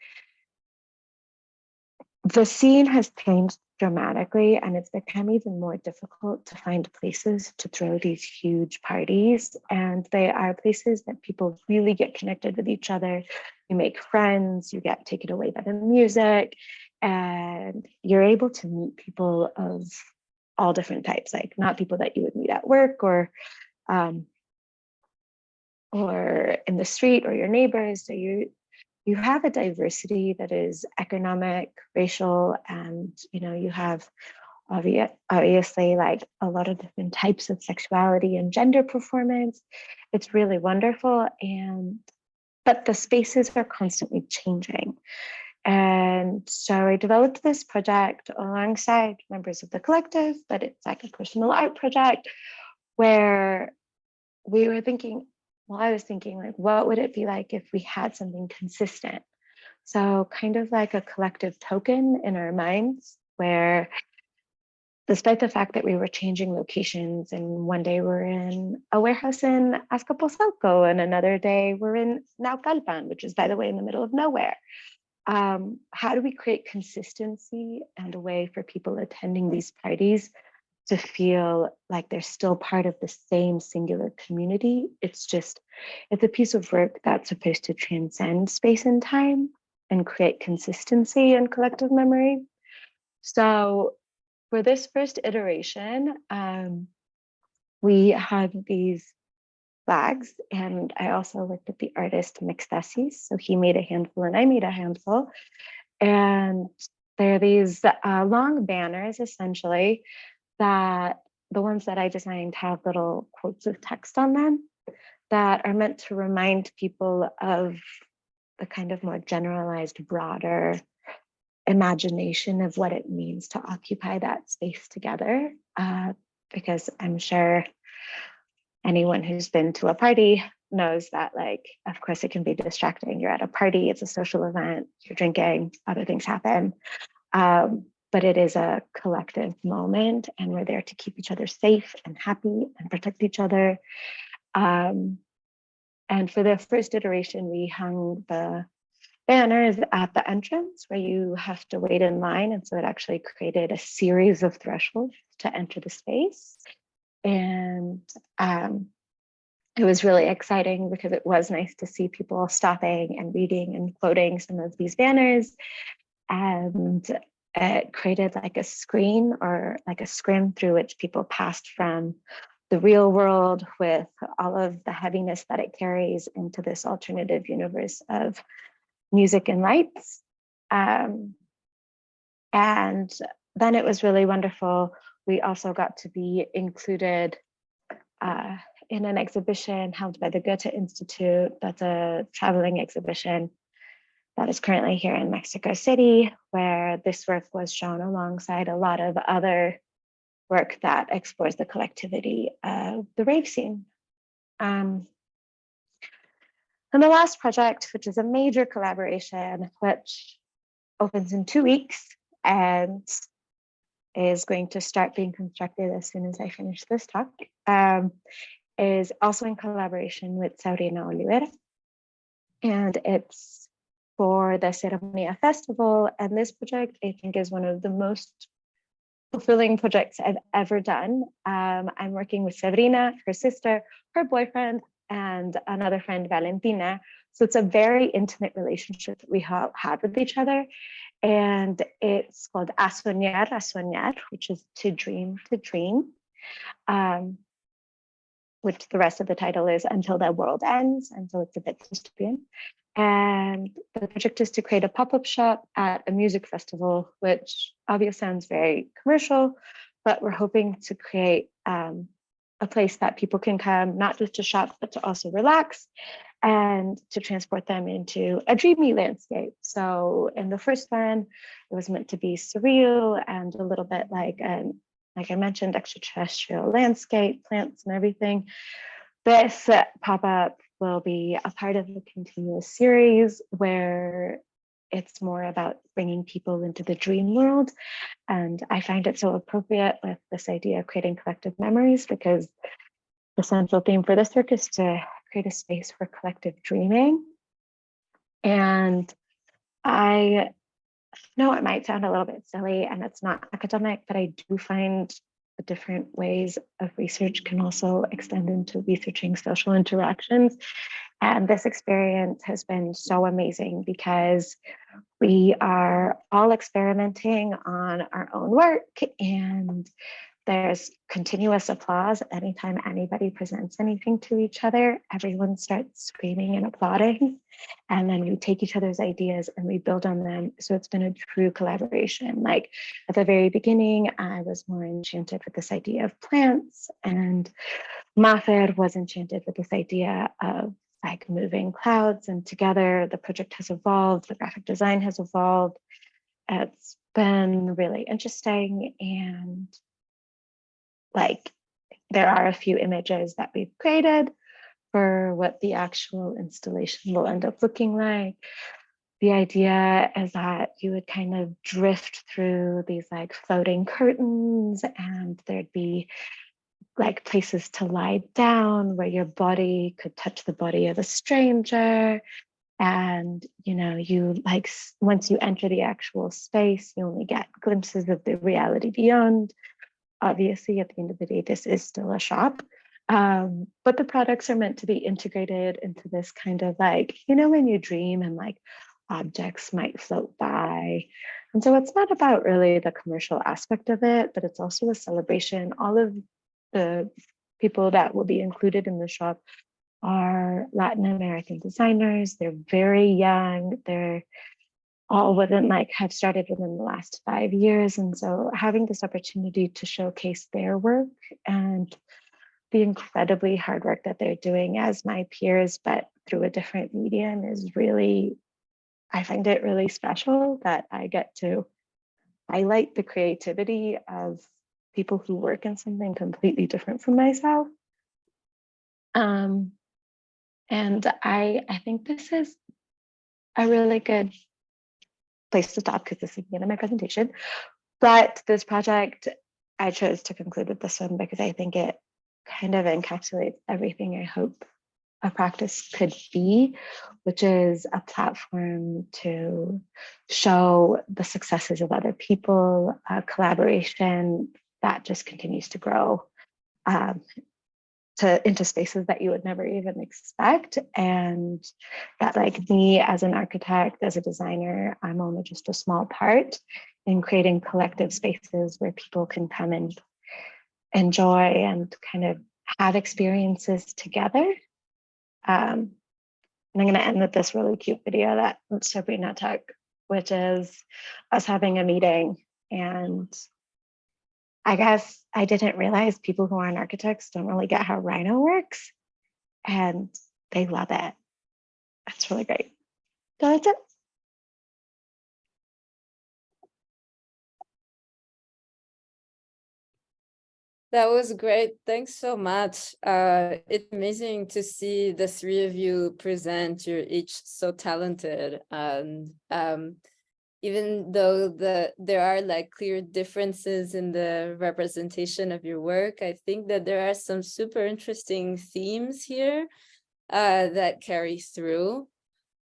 Speaker 4: the scene has changed dramatically, and it's become even more difficult to find places to throw these huge parties. And they are places that people really get connected with each other. You make friends, you get taken away by the music, and you're able to meet people of all different types, like not people that you would meet at work or in the street or your neighbors. So you have a diversity that is economic, racial, and you have obviously like a lot of different types of sexuality and gender performance. It's really wonderful, but the spaces are constantly changing. And so I developed this project alongside members of the collective, but it's like a personal art project where we were thinking, well, I was thinking, like, what would it be like if we had something consistent? So kind of like a collective token in our minds, where despite the fact that we were changing locations, and one day we're in a warehouse in Azcapotzalco, and another day we're in Naucalpan, which is, by the way, in the middle of nowhere. How do we create consistency and a way for people attending these parties to feel like they're still part of the same singular community? It's a piece of work that's supposed to transcend space and time and create consistency and collective memory. So for this first iteration, we had these flags, and I also looked at the artist Mixtasis. So he made a handful and I made a handful. And they're these long banners, essentially, that the ones that I designed have little quotes of text on them that are meant to remind people of the kind of more generalized, broader imagination of what it means to occupy that space together. Because I'm sure anyone who's been to a party knows that, like, of course, it can be distracting. You're at a party, it's a social event, you're drinking, other things happen. But it is a collective moment, and we're there to keep each other safe and happy and protect each other. And for the first iteration, we hung the banners at the entrance where you have to wait in line. And so it actually created a series of thresholds to enter the space. And it was really exciting because it was nice to see people stopping and reading and quoting some of these banners. And it created like a screen or like a scrim through which people passed from the real world with all of the heaviness that it carries into this alternative universe of music and lights. And then it was really wonderful. We also got to be included in an exhibition held by the Goethe Institute. That's a traveling exhibition that is currently here in Mexico City, where this work was shown alongside a lot of other work that explores the collectivity of the rave scene. And the last project, which is a major collaboration, which opens in 2 weeks and is going to start being constructed as soon as I finish this talk, is also in collaboration with Sabrina Olivera. And it's for the Ceremonia Festival. And this project, I think, is one of the most fulfilling projects I've ever done. I'm working with Sabrina, her sister, her boyfriend, and another friend, Valentina. So it's a very intimate relationship that we have had with each other. And it's called A Soñar, which is to dream, which the rest of the title is Until the World Ends. And so it's a bit dystopian. And the project is to create a pop-up shop at a music festival, which obviously sounds very commercial, but we're hoping to create a place that people can come, not just to shop, but to also relax and to transport them into a dreamy landscape. So in the first one, it was meant to be surreal and a little bit like I mentioned, extraterrestrial landscape, plants and everything. This pop-up will be a part of a continuous series where it's more about bringing people into the dream world. And I find it so appropriate with this idea of creating collective memories, because the central theme for this work is to create a space for collective dreaming. And I know it might sound a little bit silly and it's not academic, but I do find the different ways of research can also extend into researching social interactions. And this experience has been so amazing because we are all experimenting on our own work, and there's continuous applause anytime anybody presents anything to each other. Everyone starts screaming and applauding, and then we take each other's ideas and we build on them. So it's been a true collaboration. Like at the very beginning, I was more enchanted with this idea of plants, and Mafer was enchanted with this idea of like moving clouds, and together the project has evolved, the graphic design has evolved. It's been really interesting, and like there are a few images that we've created for what the actual installation will end up looking like. The idea is that you would kind of drift through these like floating curtains, and there'd be like places to lie down where your body could touch the body of a stranger. And, you know, you like, once you enter the actual space, you only get glimpses of the reality beyond. Obviously, at the end of the day, this is still a shop. But the products are meant to be integrated into this kind of like, you know, when you dream and like objects might float by. And so it's not about really the commercial aspect of it, but it's also a celebration. All of the people that will be included in the shop are Latin American designers. They're very young. They're all within like have started within the last 5 years. And so having this opportunity to showcase their work and the incredibly hard work that they're doing as my peers, but through a different medium is really, I find it really special that I get to highlight the creativity of people who work in something completely different from myself. And I think this is a really good place to stop because this is the end of my presentation. But this project, I chose to conclude with this one because I think it kind of encapsulates everything I hope a practice could be, which is a platform to show the successes of other people, collaboration that just continues to grow into spaces that you would never even expect. And that like me as an architect, as a designer, I'm only just a small part in creating collective spaces where people can come and enjoy and kind of have experiences together. And I'm going to end with this really cute video that Sabrina took, which is us having a meeting. And I guess I didn't realize people who aren't architects don't really get how Rhino works, and they love it. That's really great. So that's it.
Speaker 1: That was great. Thanks so much. It's amazing to see the three of you present. You're each so talented. And even though there are like clear differences in the representation of your work, I think that there are some super interesting themes here that carry through.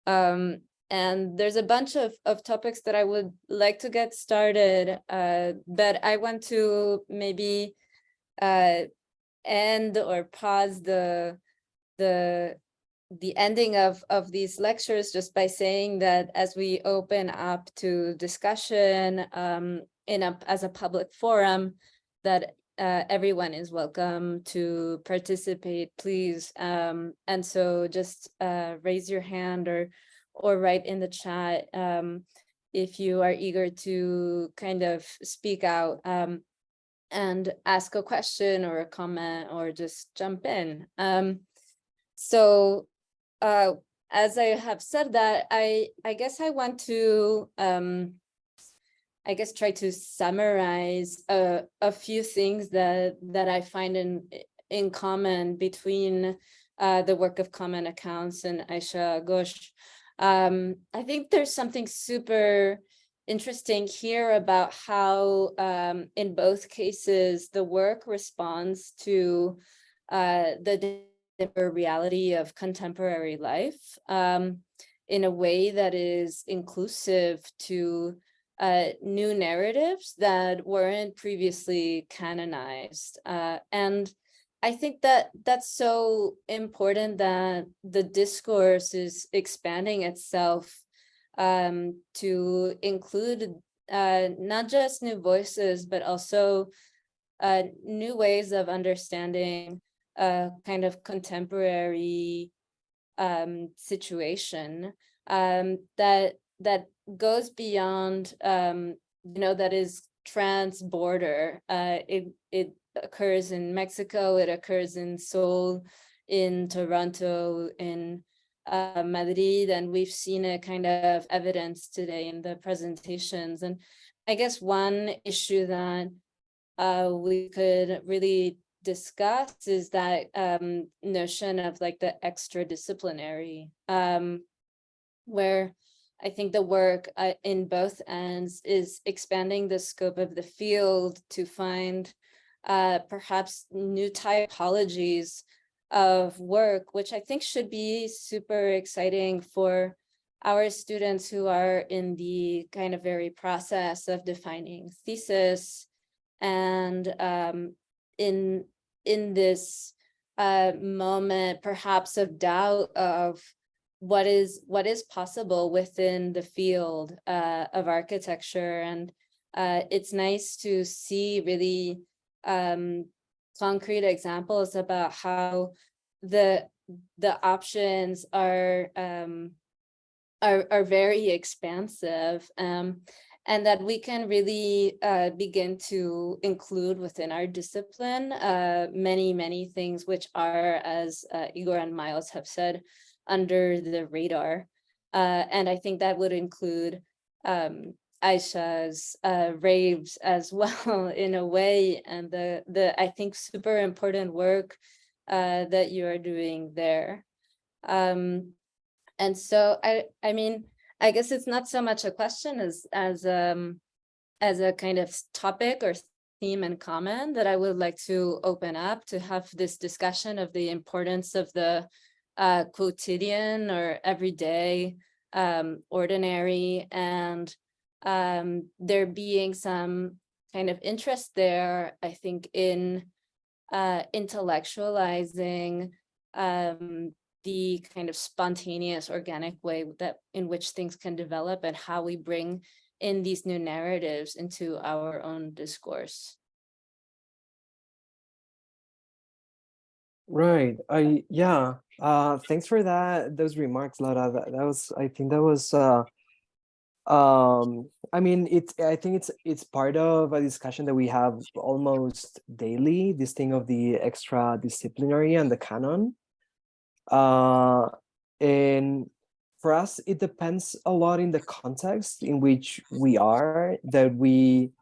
Speaker 1: And there's a bunch of topics that I would like to get started, but I want to maybe end or pause the ending of these lectures just by saying that as we open up to discussion as a public forum, that everyone is welcome to participate, please. And so just raise your hand or write in the chat if you are eager to kind of speak out and ask a question or a comment or just jump in. So as I have said that, I guess I want to try to summarize a few things that I find in common between the work of Common Accounts and Ayesha Ghosh. I think there's something super interesting here about how in both cases the work responds to the reality of contemporary life in a way that is inclusive to new narratives that weren't previously canonized. And I think that that's so important, that the discourse is expanding itself to include not just new voices, but also new ways of understanding kind of contemporary situation that goes beyond, that is trans-border. It occurs in Mexico, it occurs in Seoul, in Toronto, in Madrid, and we've seen a kind of evidence today in the presentations. And I guess one issue that we could really discuss is that notion of like the extradisciplinary, where I think the work in both ends is expanding the scope of the field to find perhaps new typologies of work, which I think should be super exciting for our students who are in the kind of very process of defining thesis, and in this moment perhaps of doubt of what is possible within the field of architecture. And it's nice to see really concrete examples about how the options are very expansive, and that we can really begin to include within our discipline many things which are, as Igor and Miles have said, under the radar. And I think that would include Ayesha's raves as well, in a way, and the I think super important work that you are doing there. And so I mean, I guess it's not so much a question as a kind of topic or theme in common that I would like to open up to have this discussion of the importance of the quotidian or everyday, ordinary, and there being some kind of interest there, I think, in intellectualizing the kind of spontaneous, organic way that in which things can develop, and how we bring in these new narratives into our own discourse.
Speaker 2: Right. Thanks for those remarks, Laura. That was, I think that was I mean, I think it's part of a discussion that we have almost daily, this thing of the extra disciplinary and the canon. And for us, it depends a lot in the context in which we are, that we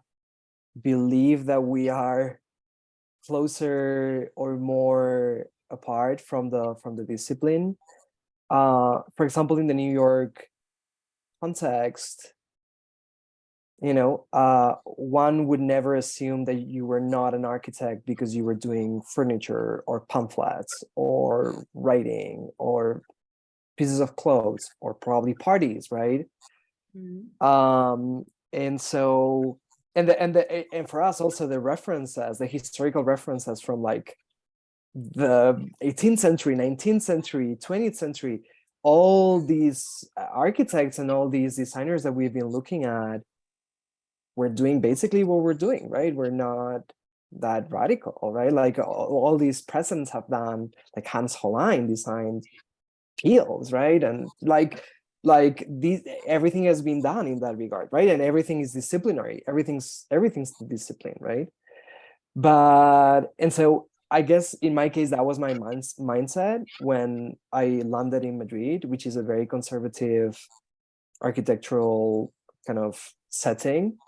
Speaker 2: believe that we are closer or more apart from the discipline. For example, in the New York context, one would never assume that you were not an architect because you were doing furniture or pamphlets or writing or pieces of clothes or probably parties, right? Mm-hmm. And so, and for us also, the references, the historical references from like the 18th century, 19th century, 20th century, all these architects and all these designers that we've been looking at, we're doing basically what we're doing, right? We're not that radical, right? Like all these presidents have done, like Hans Hollein designed peels, right? And like these, everything has been done in that regard, right? And everything is disciplinary. Everything's discipline, right? And so I guess in my case, that was my mindset when I landed in Madrid, which is a very conservative architectural kind of setting.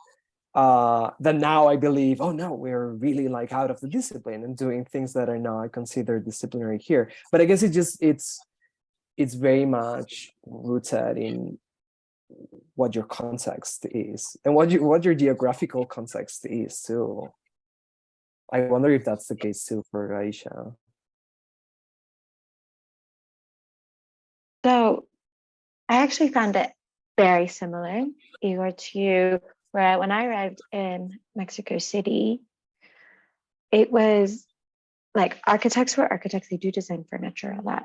Speaker 2: Then now I believe, oh no, we're really like out of the discipline and doing things that are not considered disciplinary here. But I guess it's very much rooted in what your context is and what your geographical context is too. I wonder if that's the case too for Ayesha.
Speaker 4: So I actually found it very similar, Igor, to where when I arrived in Mexico City, it was like architects were architects, they do design furniture a lot.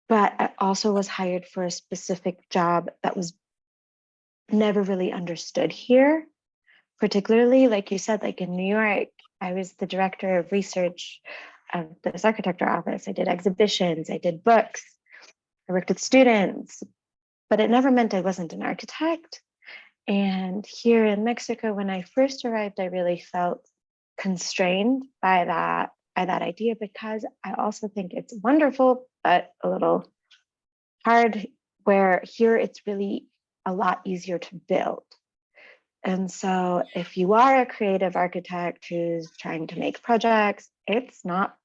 Speaker 4: But I also was hired for a specific job that was never really understood here, particularly like you said, like in New York, I was the director of research of this architecture office. I did exhibitions, I did books, I worked with students, but it never meant I wasn't an architect. And here in Mexico, when I first arrived, I really felt constrained by that idea, because I also think it's wonderful, but a little hard, where here it's really a lot easier to build. And so if you are a creative architect who's trying to make projects, it's not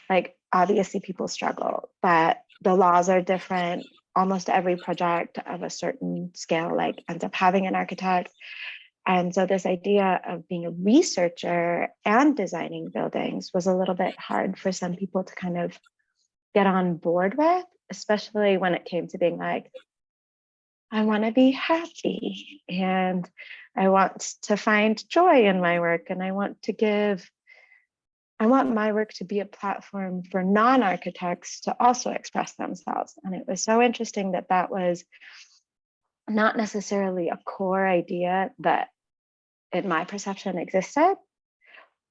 Speaker 4: like, obviously people struggle, but the laws are different. Almost every project of a certain scale like ends up having an architect. And so this idea of being a researcher and designing buildings was a little bit hard for some people to kind of get on board with, especially when it came to being like, I want to be happy and I want to find joy in my work, and I want my work to be a platform for non-architects to also express themselves. And it was so interesting that that was not necessarily a core idea that in my perception existed,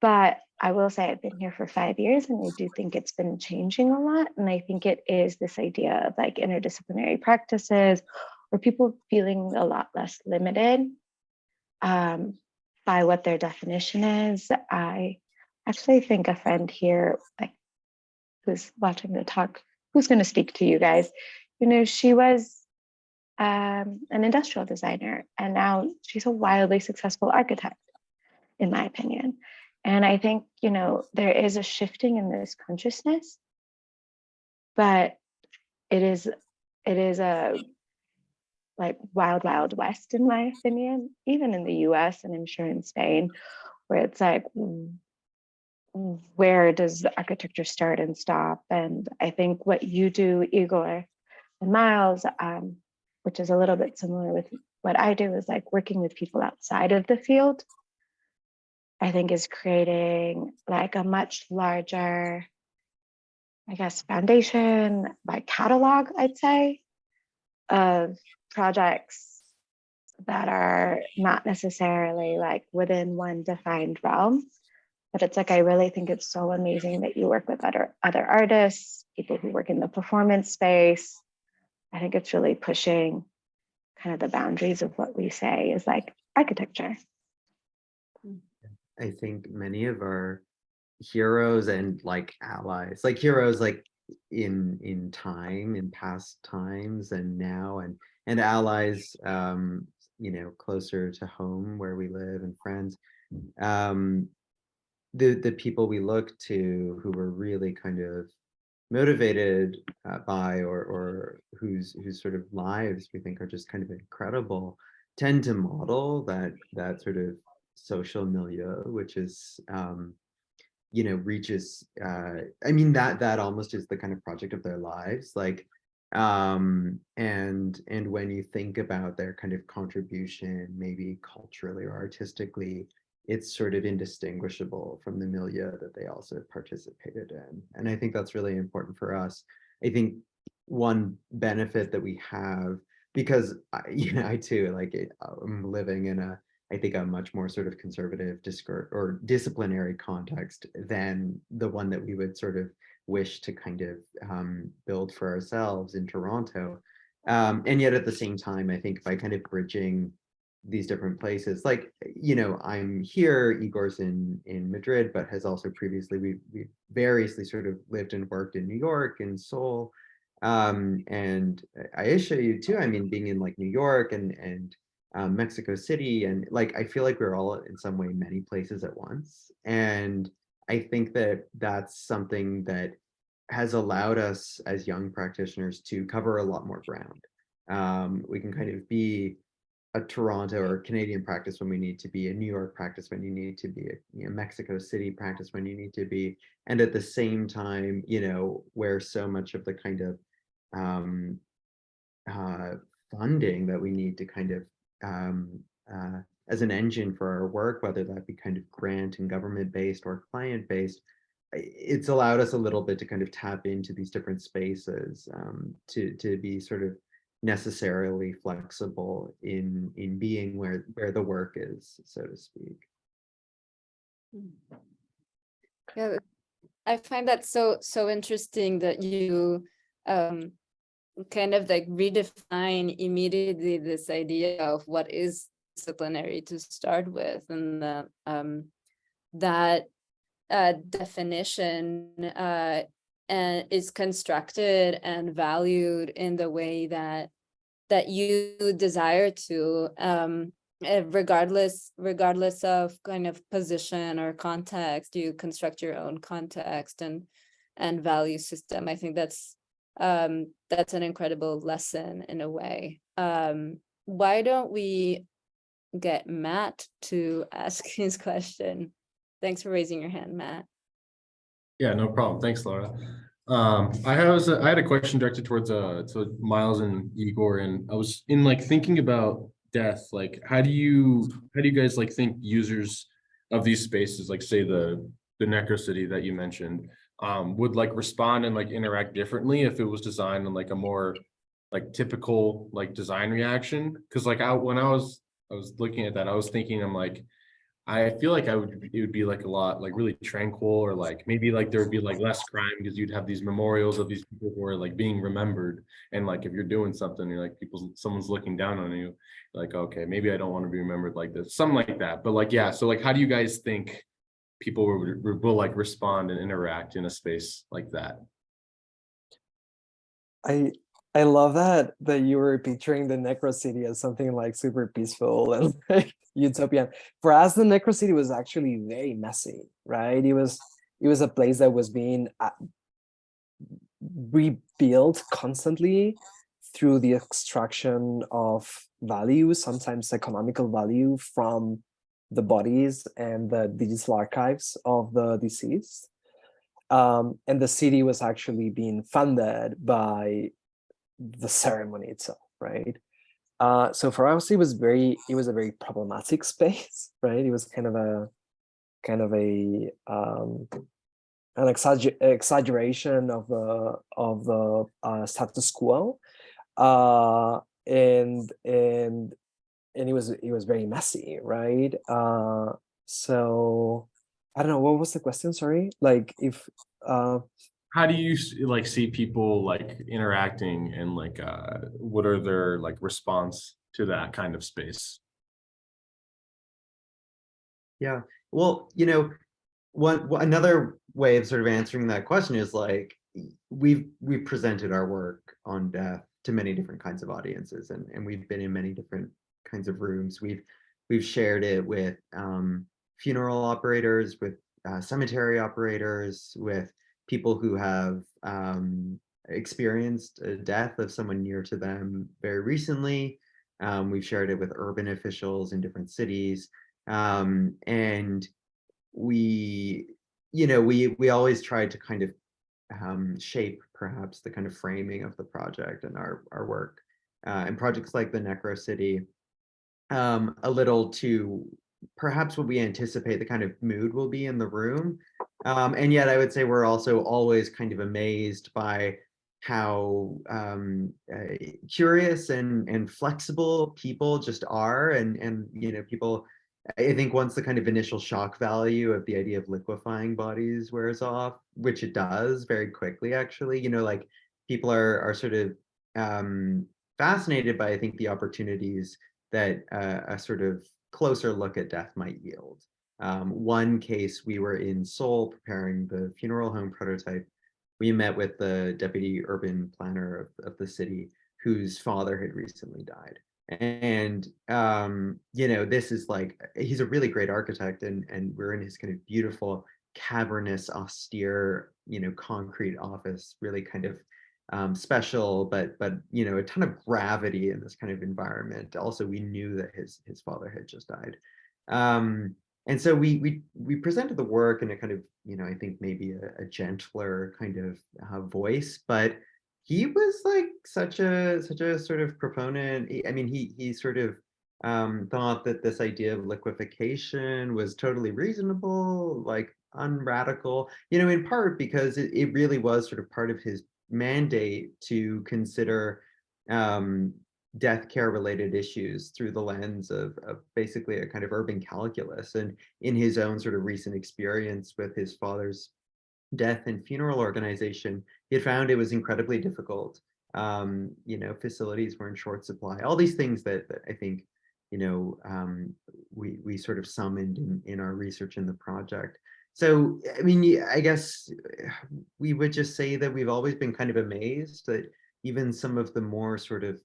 Speaker 4: but I will say I've been here for 5 years and I do think it's been changing a lot. And I think it is this idea of like interdisciplinary practices, or people feeling a lot less limited by what their definition is. I actually think a friend here, like who's watching the talk, who's going to speak to you guys, you know, she was an industrial designer, and now she's a wildly successful architect, in my opinion. And I think, you know, there is a shifting in this consciousness, but it is a like wild west, in my opinion, even in the US and I'm sure in Spain, where it's like, where does the architecture start and stop? And I think what you do, Igor and Miles, which is a little bit similar with what I do, is like working with people outside of the field, I think is creating like a much larger, I guess, foundation, like catalog, I'd say, of projects that are not necessarily like within one defined realm. But it's like, I really think it's so amazing that you work with other artists, people who work in the performance space. I think it's really pushing kind of the boundaries of what we say is like architecture.
Speaker 3: I think many of our heroes and like allies, like heroes like in time, in past times and now, and allies, you know, closer to home where we live, and friends, the people we look to who were really kind of motivated by, or whose sort of lives we think are just kind of incredible, tend to model that sort of social milieu, which is you know, reaches I mean, that almost is the kind of project of their lives, like and when you think about their kind of contribution, maybe culturally or artistically, it's sort of indistinguishable from the milieu that they also participated in. And I think that's really important for us. I think one benefit that we have, because you know, I too, like I'm living in a, I think, a much more sort of conservative discourse or disciplinary context than the one that we would sort of wish to kind of build for ourselves in Toronto. And yet at the same time, I think by kind of bridging these different places, like, you know, I'm here, Igor's in Madrid, but has also previously, we've variously sort of lived and worked in New York and Seoul. And Ayesha, you too, I mean, being in like New York and Mexico City, and like I feel like we're all in some way many places at once, and I think that that's something that has allowed us as young practitioners to cover a lot more ground. We can kind of be a Toronto or Canadian practice when we need to be, a New York practice when you need to be, a, you know, Mexico City practice when you need to be, and at the same time, you know, where so much of the kind of funding that we need to kind of as an engine for our work, whether that be kind of grant and government based or client based, it's allowed us a little bit to kind of tap into these different spaces, to be sort of necessarily flexible in being where the work is, so to speak.
Speaker 1: Yeah, I find that so interesting that you kind of like redefine immediately this idea of what is disciplinary to start with, and that definition and is constructed and valued in the way that you desire to, regardless of kind of position or context. You construct your own context and value system. I think that's an incredible lesson in a way. Why don't we get Matt to ask his question? Thanks for raising your hand, Matt.
Speaker 5: Yeah, no problem. Thanks, Laura. I had a question directed towards to Miles and Igor, and I was in like thinking about death. Like, how do you guys like think users of these spaces, like say the Necrocity that you mentioned, would like respond and like interact differently if it was designed in like a more like typical like design reaction? Because like when I was looking at that, I was thinking, I'm like, I feel like it would be like a lot like really tranquil, or like maybe like there would be like less crime because you'd have these memorials of these people who are like being remembered. And like if you're doing something, you're like someone's looking down on you, like, okay, maybe I don't want to be remembered like this, something like that. But like, yeah, so like how do you guys think people will like respond and interact in a space like that?
Speaker 2: I love that you were picturing the Necrocity as something like super peaceful and like utopian. For us, the Necrocity was actually very messy, right? It was a place that was being rebuilt constantly through the extraction of value, sometimes economical value, from the bodies and the digital archives of the deceased. And the city was actually being funded by the ceremony itself, right? So for us, it was a very problematic space, right? It was kind of an exaggeration of the status quo, and it was very messy, right? So I don't know, what was the question? Sorry, like if
Speaker 5: How do you like see people like interacting, and like what are their like response to that kind of space?
Speaker 3: Yeah, well, another way of sort of answering that question is like we've presented our work on death to many different kinds of audiences, and we've been in many different kinds of rooms. We've shared it with funeral operators, with cemetery operators, with people who have experienced a death of someone near to them very recently. We've shared it with urban officials in different cities, and we always try to kind of shape perhaps the kind of framing of the project and our work, and projects like the Necrocity, a little to perhaps what we anticipate the kind of mood will be in the room. And yet I would say we're also always kind of amazed by how curious and flexible people just are. And people, I think once the kind of initial shock value of the idea of liquefying bodies wears off, which it does very quickly, actually, like people are sort of fascinated by, I think, the opportunities that a sort of closer look at death might yield. One case, we were in Seoul preparing the funeral home prototype. We met with the deputy urban planner of the city, whose father had recently died. And this is like, he's a really great architect, and we're in his kind of beautiful, cavernous, austere, concrete office, really kind of special, but a ton of gravity in this kind of environment. Also, we knew that his father had just died, and so we presented the work in a kind of, I think maybe a gentler kind of voice, but he was like such a sort of proponent. I mean, he sort of thought that this idea of liquefaction was totally reasonable, like unradical, in part because it really was sort of part of his mandate to consider death care related issues through the lens of basically a kind of urban calculus. And in his own sort of recent experience with his father's death and funeral organization, he had found it was incredibly difficult. Facilities were in short supply, all these things that I think, we sort of summoned in our research in the project. So, I mean, I guess we would just say that we've always been kind of amazed that even some of the more sort of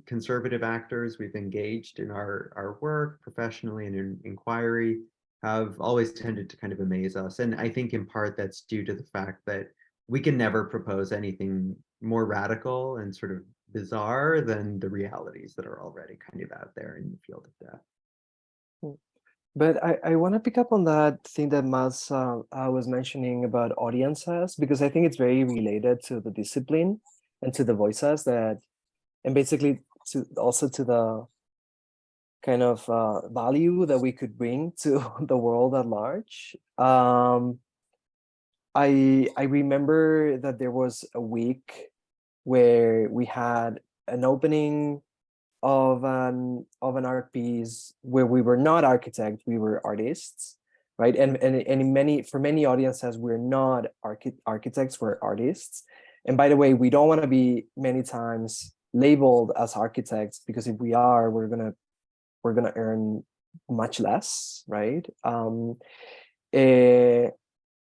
Speaker 3: conservative actors we've engaged in our work professionally and in inquiry have always tended to kind of amaze us. And I think in part that's due to the fact that we can never propose anything more radical and sort of bizarre than the realities that are already kind of out there in the field of death.
Speaker 2: But I want to pick up on that thing that Mas was mentioning about audiences, because I think it's very related to the discipline and to the voices that, and basically also to the kind of value that we could bring to the world at large. I remember that there was a week where we had an opening of an art piece where we were not architects, we were artists, right? And for many audiences, we're not architects, we're artists. And by the way, we don't want to be many times labeled as architects, because if we are, we're gonna earn much less, right?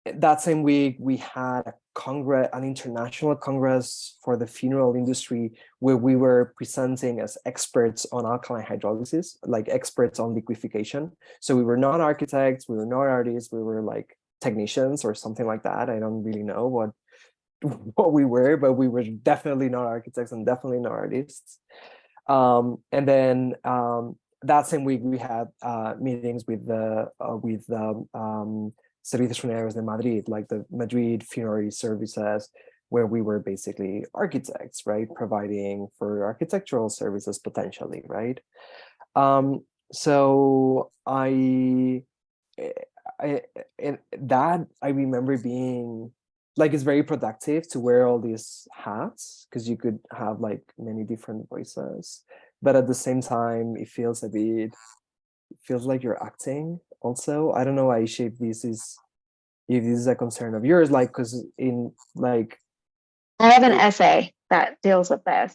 Speaker 2: That same week, we had an international congress for the funeral industry, where we were presenting as experts on alkaline hydrolysis, like experts on liquefaction. So we were not architects, we were not artists, we were like technicians or something like that. I don't really know what we were, but we were definitely not architects and definitely not artists. And then that same week, we had meetings with the Servicios Funerarios de Madrid, like the Madrid Funerary Services, where we were basically architects, right? Providing for architectural services potentially, right? So I remember being like, it's very productive to wear all these hats, because you could have like many different voices, but at the same time, it feels like you're acting also. I don't know, Ayesha, if this is a concern of yours, like, because in like,
Speaker 4: I have an essay that deals with this.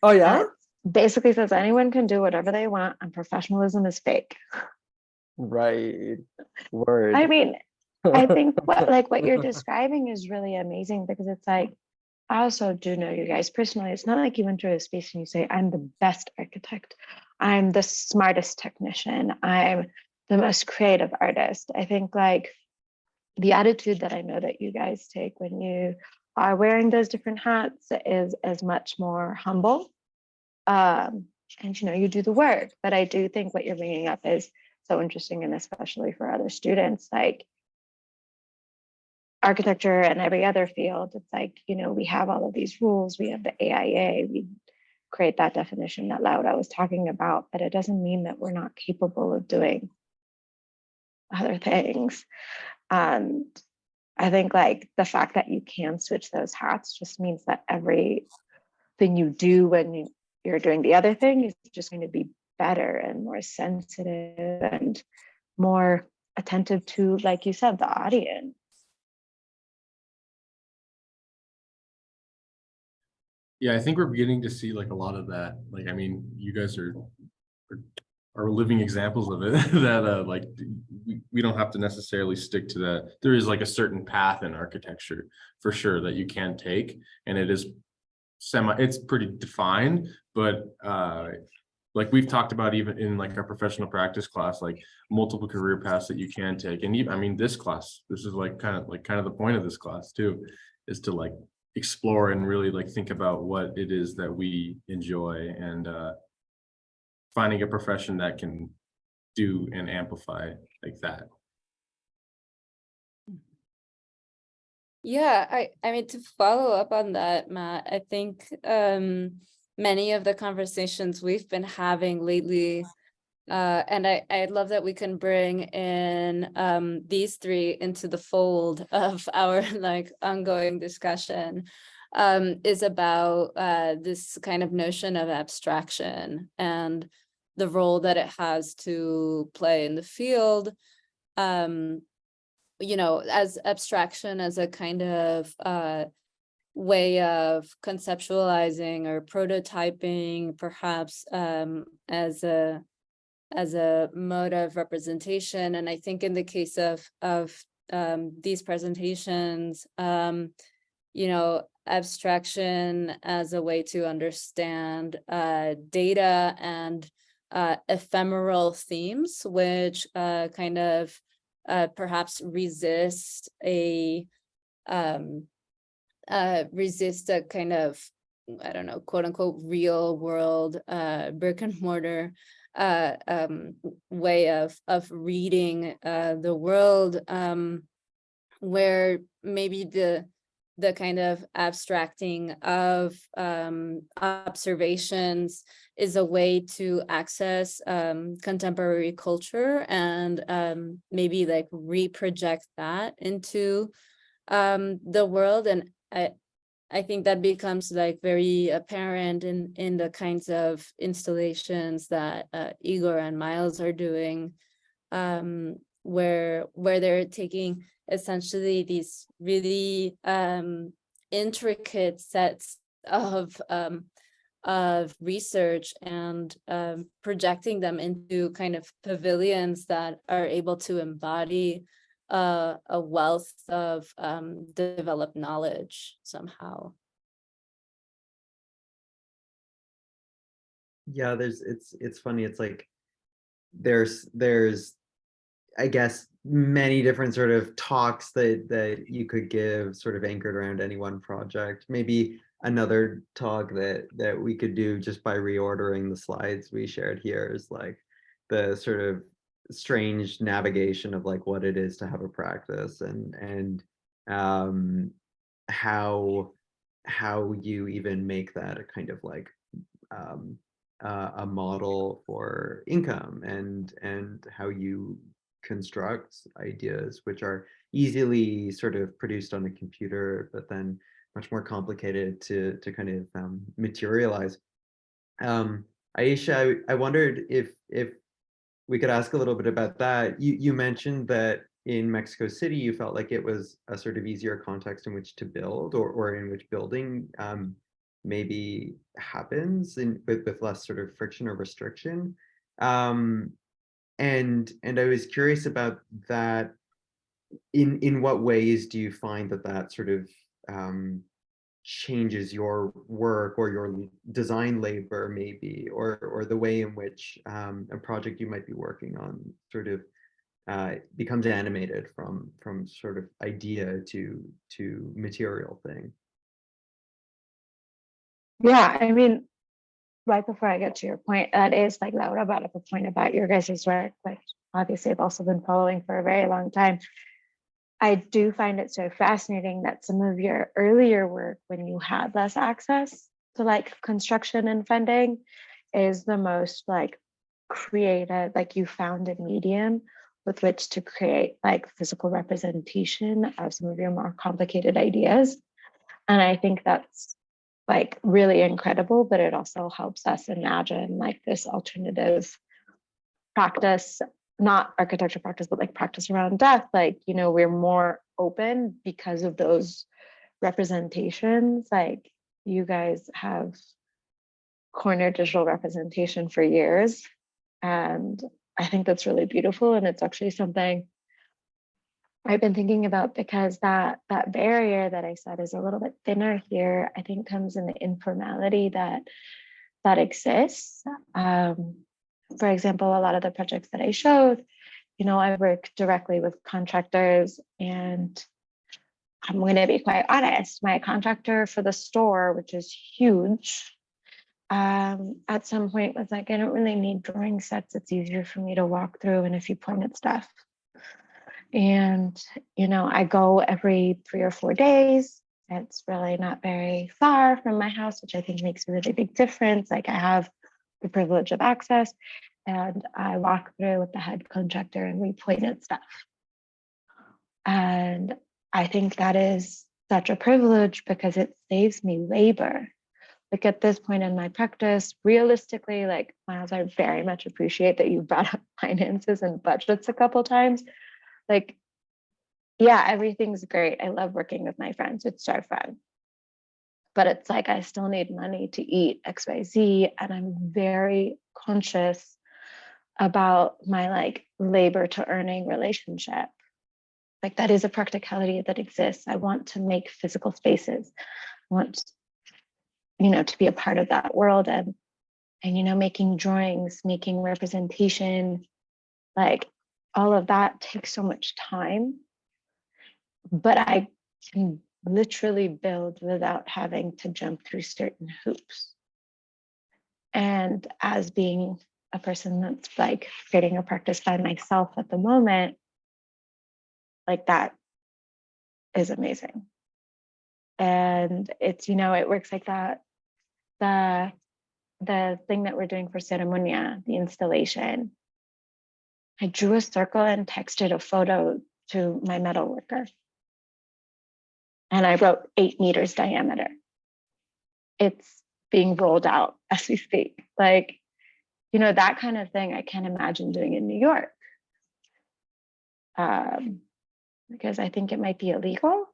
Speaker 2: oh yeah,
Speaker 4: basically says anyone can do whatever they want and professionalism is fake.
Speaker 2: right, word.
Speaker 4: I mean, I think what you're describing is really amazing, because it's like, I also do know you guys personally. It's not like you enter a space and you say, I'm the best architect, I'm the smartest technician, I'm the most creative artist. I think like the attitude that I know that you guys take when you are wearing those different hats is much more humble. And you do the work. But I do think what you're bringing up is so interesting, and especially for other students, like architecture and every other field, it's like, we have all of these rules, we have the AIA, we create that definition that Laura was talking about, but it doesn't mean that we're not capable of doing other things. And I think like the fact that you can switch those hats just means that everything you do when you're doing the other thing is just going to be better and more sensitive and more attentive to, like you said, the audience.
Speaker 5: Yeah, I think we're beginning to see like a lot of that. Like, I mean, you guys are living examples of it. That like we don't have to necessarily stick to that. There is like a certain path in architecture for sure that you can take, and it is it's pretty defined. But like we've talked about even in like our professional practice class, like multiple career paths that you can take. And even, I mean, this is like kind of the point of this class too, is to like explore and really like think about what it is that we enjoy, and finding a profession that can do and amplify like that.
Speaker 1: Yeah, I mean, to follow up on that, Matt, I think many of the conversations we've been having lately. And I love that we can bring in these three into the fold of our like ongoing discussion, is about this kind of notion of abstraction and the role that it has to play in the field. You know, as abstraction as a kind of way of conceptualizing or prototyping, perhaps as a mode of representation. And I think in the case of these presentations, you know, abstraction as a way to understand data and ephemeral themes, which kind of perhaps resist a kind of, I don't know, quote unquote, real world brick and mortar way of reading the world, where maybe the kind of abstracting of observations is a way to access contemporary culture and maybe like reproject that into the world. And I think that becomes like very apparent in the kinds of installations that Igor and Miles are doing, where they're taking essentially these really intricate sets of research and projecting them into kind of pavilions that are able to embody a wealth of developed knowledge somehow.
Speaker 3: Yeah, it's funny. It's like there's I guess many different sort of talks that you could give sort of anchored around any one project. Maybe another talk that we could do just by reordering the slides we shared here is like the sort of strange navigation of like what it is to have a practice and how you even make that a kind of like a model for income and how you construct ideas which are easily sort of produced on a computer, but then much more complicated to kind of materialize. Ayesha, I wondered if we could ask a little bit about that. You mentioned that in Mexico City, you felt like it was a sort of easier context in which to build, or in which building maybe happens with less sort of friction or restriction. And I was curious about that. In what ways do you find that sort of changes your work or your design labor maybe, or the way in which a project you might be working on sort of becomes animated from sort of idea to material thing?
Speaker 4: Yeah, I mean, right before I get to your point, that is like Laura brought up a point about your guys' work, which obviously I've also been following for a very long time. I do find it so fascinating that some of your earlier work, when you had less access to like construction and funding, is the most like creative, like you found a medium with which to create like physical representation of some of your more complicated ideas. And I think that's like really incredible, but it also helps us imagine like this alternative practice, not architecture practice, but like practice around death. Like, you know, we're more open because of those representations. Like you guys have cornered digital representation for years. And I think that's really beautiful. And it's actually something I've been thinking about, because that barrier that I said is a little bit thinner here, I think comes in the informality that exists. For example, a lot of the projects that I showed, you know, I work directly with contractors, and I'm going to be quite honest, my contractor for the store, which is huge, at some point was like, I don't really need drawing sets. It's easier for me to walk through and a few pointed stuff. And, you know, I go every 3 or 4 days. It's really not very far from my house, which I think makes a really big difference. Like, I have the privilege of access, and I walk through with the head contractor and we point at stuff. And I think that is such a privilege because it saves me labor. Like, at this point in my practice, realistically, like, Miles, I very much appreciate that you brought up finances and budgets a couple times. Like, yeah, everything's great. I love working with my friends. It's so fun. But it's like, I still need money to eat XYZ. And I'm very conscious about my like labor to earning relationship. Like, that is a practicality that exists. I want to make physical spaces. I want, to be a part of that world, and making drawings, making representation, like, all of that takes so much time. But I can literally build without having to jump through certain hoops. And as being a person that's like creating a practice by myself at the moment, like, that is amazing. And it's, it works like that. The thing that we're doing for Ceremonia, the installation, I drew a circle and texted a photo to my metal worker. And I wrote 8 meters diameter. It's being rolled out as we speak. Like, that kind of thing I can't imagine doing in New York. Because I think it might be illegal.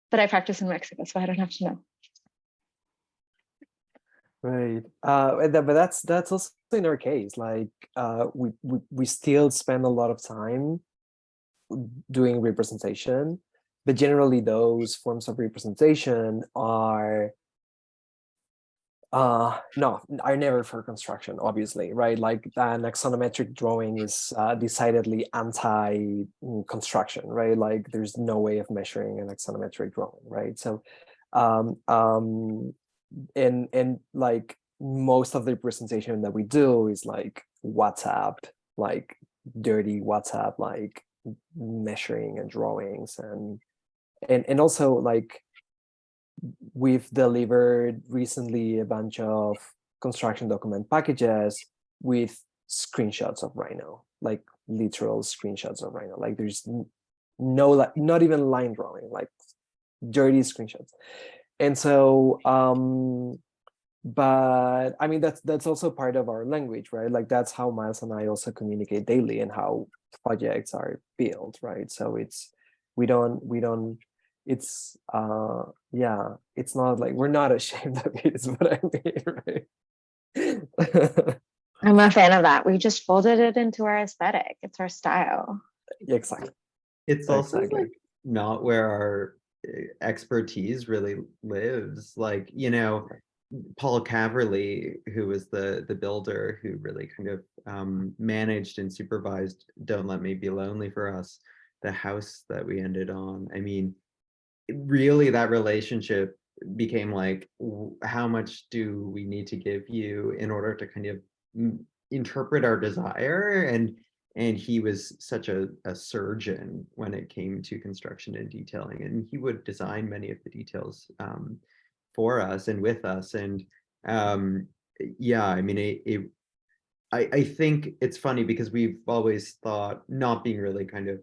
Speaker 4: But I practice in Mexico, so I don't have to know.
Speaker 2: Right. But that's also in our case. Like, we still spend a lot of time doing representation, but generally those forms of representation are never for construction, obviously, right? Like, an axonometric drawing is decidedly anti-construction, right? Like, there's no way of measuring an axonometric drawing, right? So and like, most of the representation that we do is like WhatsApp, like dirty WhatsApp, like measuring and drawings, and also, like, we've delivered recently a bunch of construction document packages with screenshots of Rhino, like literal screenshots of Rhino. Like, there's no, like, not even line drawing, like dirty screenshots. And so but I mean, that's also part of our language, right? Like, that's how Miles and I also communicate daily and how projects are built, right? So it's it's it's not like we're not ashamed of it, is what I mean, right?
Speaker 4: I'm a fan of that. We just folded it into our aesthetic. It's our style.
Speaker 2: Exactly.
Speaker 3: It's also
Speaker 2: Exactly.
Speaker 3: like not where our expertise really lives. Like, Paul Caverly, who was the builder who really kind of managed and supervised Don't Let Me Be Lonely for us, the house that we ended on. I mean, really, that relationship became like, how much do we need to give you in order to kind of interpret our desire? And he was such a surgeon when it came to construction and detailing, and he would design many of the details for us and with us. And yeah, I mean, I think it's funny because we've always thought, not being really kind of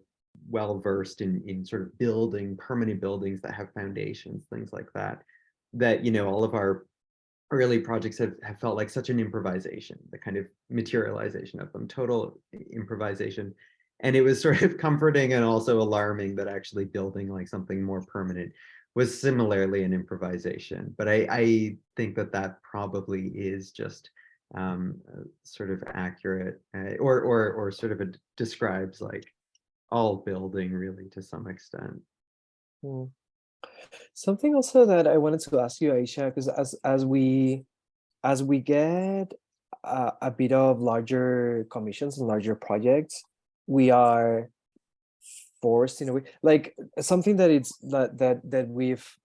Speaker 3: well versed in sort of building permanent buildings that have foundations, things like that, all of our early projects have felt like such an improvisation, the kind of materialization of them, total improvisation. And it was sort of comforting and also alarming that actually building like something more permanent was similarly an improvisation. But I think that probably is just sort of accurate, or sort of describes like all building really to some extent.
Speaker 2: Something also that I wanted to ask you, Aisha, because as we get a bit of larger commissions and larger projects, we are forced in a way, like, something that we've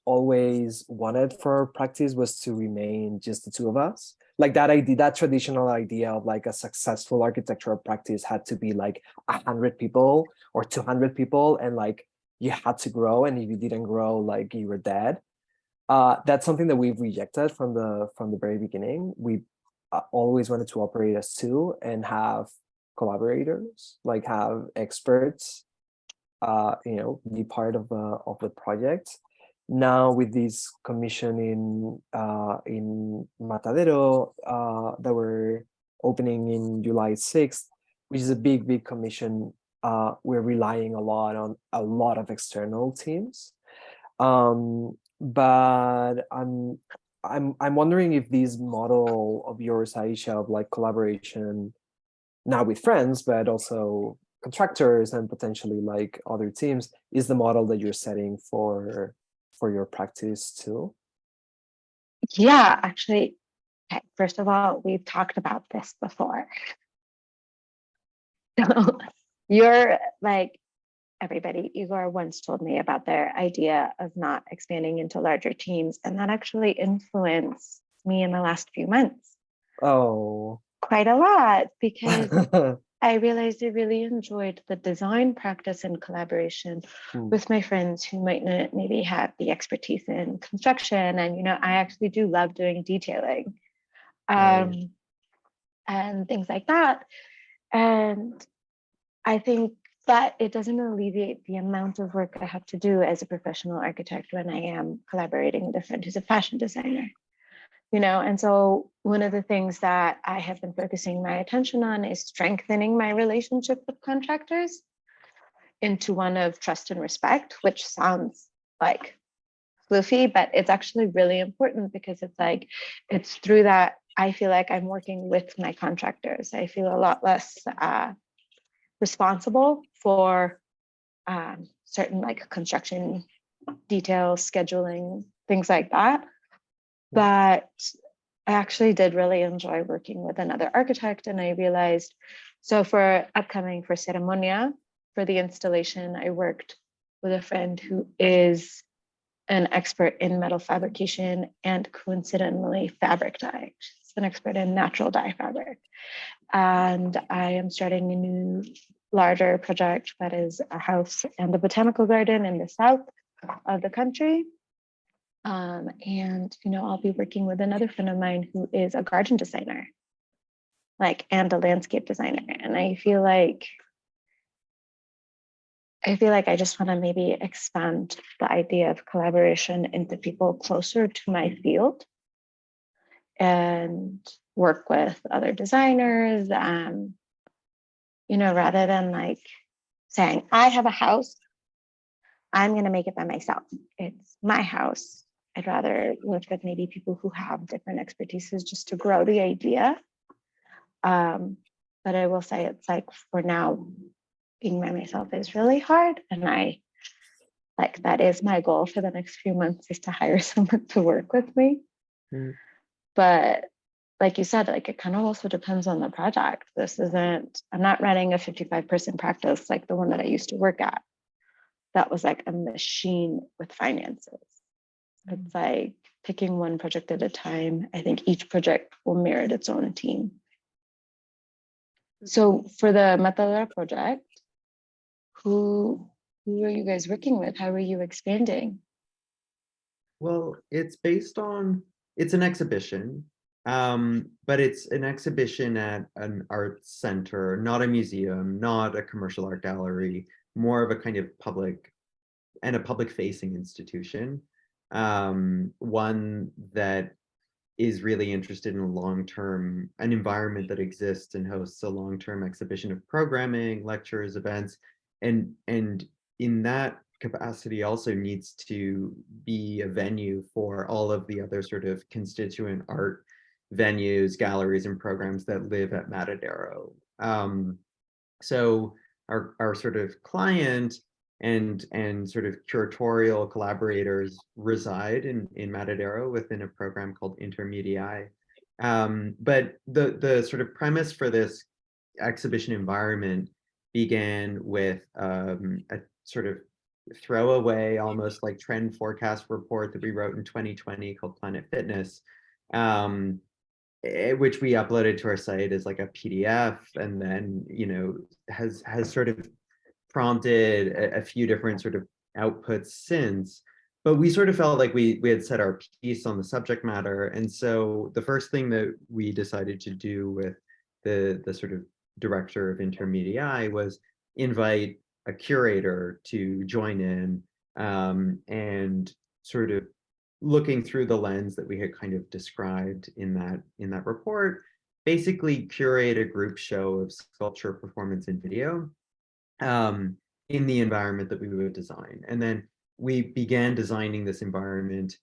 Speaker 2: always wanted for our practice was to remain just the two of us. Like, that idea, that traditional idea of like a successful architectural practice had to be like 100 people or 200 people, and like you had to grow, and if you didn't grow, like you were dead. That's something that we've rejected from the very beginning. We always wanted to operate as two and have collaborators, like have experts, be part of the project. Now with this commission in Matadero that we're opening in July 6th, which is a big commission, we're relying a lot on a lot of external teams. But I'm wondering if this model of yours, Ayesha, of like collaboration now with friends, but also contractors and potentially like other teams, is the model that you're setting for your practice too?
Speaker 4: Yeah, actually, okay, first of all, we've talked about this before. So you're like everybody, Igor once told me about their idea of not expanding into larger teams, and that actually influenced me in the last few months.
Speaker 2: Oh,
Speaker 4: quite a lot, because I realized I really enjoyed the design practice and collaboration with my friends who might not maybe have the expertise in construction. And, I actually do love doing detailing and things like that. And I think that it doesn't alleviate the amount of work I have to do as a professional architect when I am collaborating with a friend who's a fashion designer. And so one of the things that I have been focusing my attention on is strengthening my relationship with contractors into one of trust and respect, which sounds like floofy, but it's actually really important, because it's through that I feel like I'm working with my contractors. I feel a lot less responsible for certain like construction details, scheduling, things like that. But I actually did really enjoy working with another architect, and I realized, so for Ceremonia, for the installation, I worked with a friend who is an expert in metal fabrication and coincidentally fabric dye. She's an expert in natural dye fabric. And I am starting a new larger project that is a house and a botanical garden in the south of the country. And I'll be working with another friend of mine who is a garden designer, and a landscape designer. And I feel like I just want to maybe expand the idea of collaboration into people closer to my field and work with other designers, rather than saying, I have a house, I'm going to make it by myself. It's my house. I'd rather work with maybe people who have different expertises just to grow the idea. But I will say it's for now, being by myself is really hard. And that is my goal for the next few months, is to hire someone to work with me. But like you said, it kind of also depends on the project. I'm not running a 55-person practice like the one that I used to work at. That was a machine with finances. It's picking one project at a time. I think each project will merit its own team. So for the Matadero project, who are you guys working with? How are you expanding?
Speaker 3: Well, it's an exhibition, but it's an exhibition at an art center, not a museum, not a commercial art gallery, more of a kind of public facing institution. One that is really interested in an environment that exists and hosts a long-term exhibition of programming, lectures, events, and in that capacity also needs to be a venue for all of the other sort of constituent art venues, galleries, and programs that live at Matadero. So our sort of client and sort of curatorial collaborators reside in Matadero within a program called Intermedii. But the sort of premise for this exhibition environment began with a sort of throwaway, almost like trend forecast report that we wrote in 2020 called Planet Fitness, which we uploaded to our site as a PDF, and then has sort of prompted a few different sort of outputs since, but we sort of felt like we had set our piece on the subject matter. And so the first thing that we decided to do with the sort of director of Intermedii was invite a curator to join in, and sort of looking through the lens that we had kind of described in that report, basically curate a group show of sculpture, performance, and video in the environment that we would design. And then we began designing this environment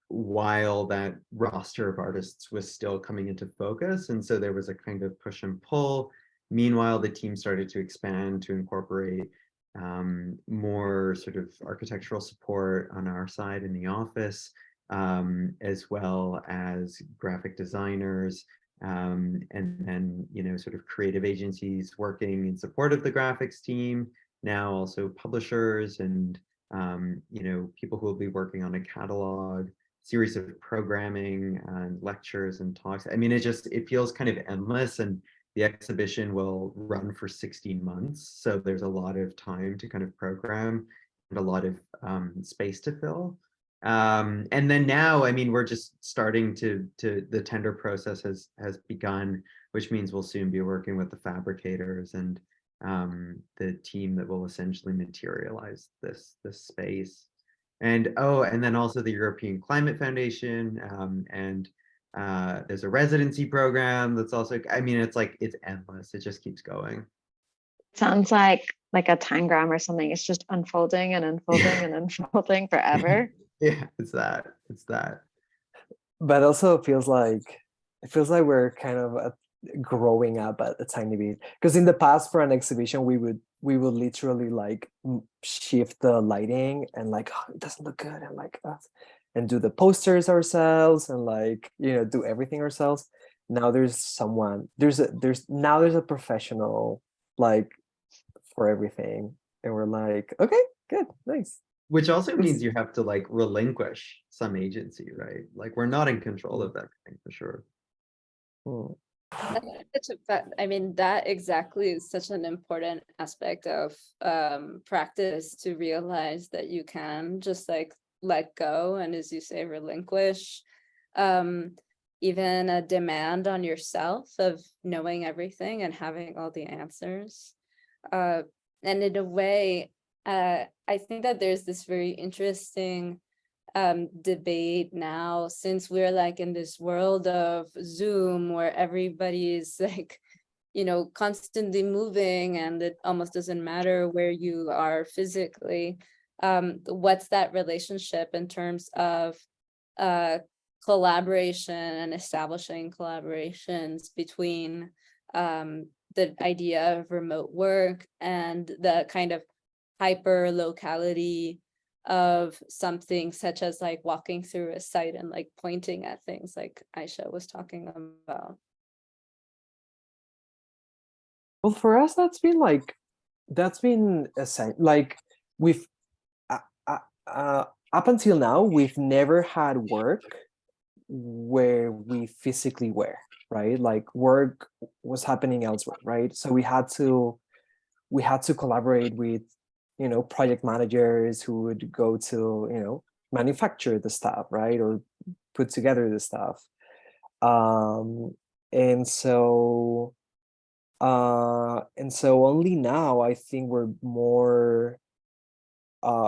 Speaker 3: while that roster of artists was still coming into focus. And so there was a kind of push and pull. Meanwhile, the team started to expand to incorporate more sort of architectural support on our side in the office, as well as graphic designers, and then, you know, sort of creative agencies working in support of the graphics team, now also publishers and, you know, people who will be working on a catalog, series of programming and lectures and talks. I mean, it feels kind of endless, and the exhibition will run for 16 months. So there's a lot of time to kind of program and a lot of space to fill. And then now, I mean, we're just starting the tender process has begun, which means we'll soon be working with the fabricators and the team that will essentially materialize this space. And then also the European Climate Foundation, and there's a residency program that's also, I mean, it's endless. It just keeps going.
Speaker 4: Sounds like a tangram or something. It's just unfolding and unfolding and unfolding forever.
Speaker 3: Yeah, it's that.
Speaker 2: But also it feels like we're kind of growing up a tiny bit, because in the past for an exhibition we would literally like shift the lighting and like, oh, it doesn't look good, and like and do the posters ourselves and like, you know, do everything ourselves. Now there's a professional like for everything, and we're like, okay, good, nice.
Speaker 3: Which also means you have to like relinquish some agency, right? Like we're not in control of everything for sure.
Speaker 1: I mean, that exactly is such an important aspect of practice, to realize that you can just like let go and, as you say, relinquish even a demand on yourself of knowing everything and having all the answers. And in a way, I think that there's this very interesting debate now, since we're like in this world of Zoom where everybody's like, you know, constantly moving, and it almost doesn't matter where you are physically. What's that relationship in terms of collaboration and establishing collaborations between the idea of remote work and the kind of hyper locality of something such as like walking through a site and like pointing at things like Ayesha was talking about?
Speaker 2: Well, for us, that's been like we've up until now, we've never had work where we physically were, right? Like work was happening elsewhere, right? So we had to collaborate with, you know, project managers who would go to, you know, manufacture the stuff, right, or put together the stuff. And so only now I think we're more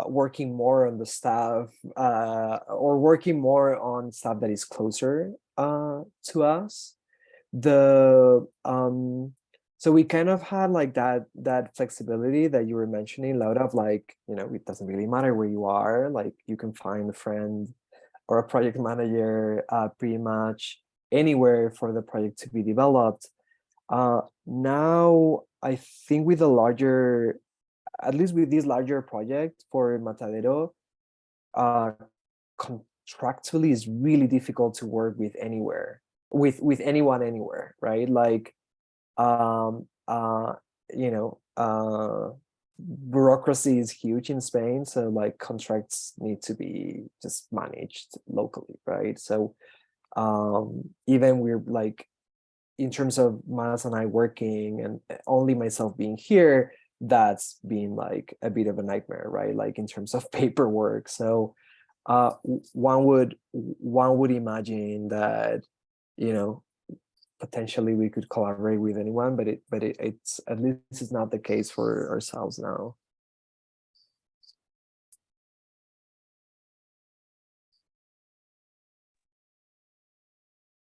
Speaker 2: working more on the stuff, or working more on stuff that is closer to us. So we kind of had like that flexibility that you were mentioning, Laura, of like, you know, it doesn't really matter where you are, like you can find a friend or a project manager pretty much anywhere for the project to be developed. Now I think with at least with this larger project for Matadero, contractually is really difficult to work with anyone anywhere, right? Like you know, bureaucracy is huge in Spain, so like contracts need to be just managed locally, right? So even we're like, in terms of Miles and I working and only myself being here, that's been like a bit of a nightmare, right? Like in terms of paperwork. So one would imagine that, you know, potentially we could collaborate with anyone, but it's at least it's not the case for ourselves now.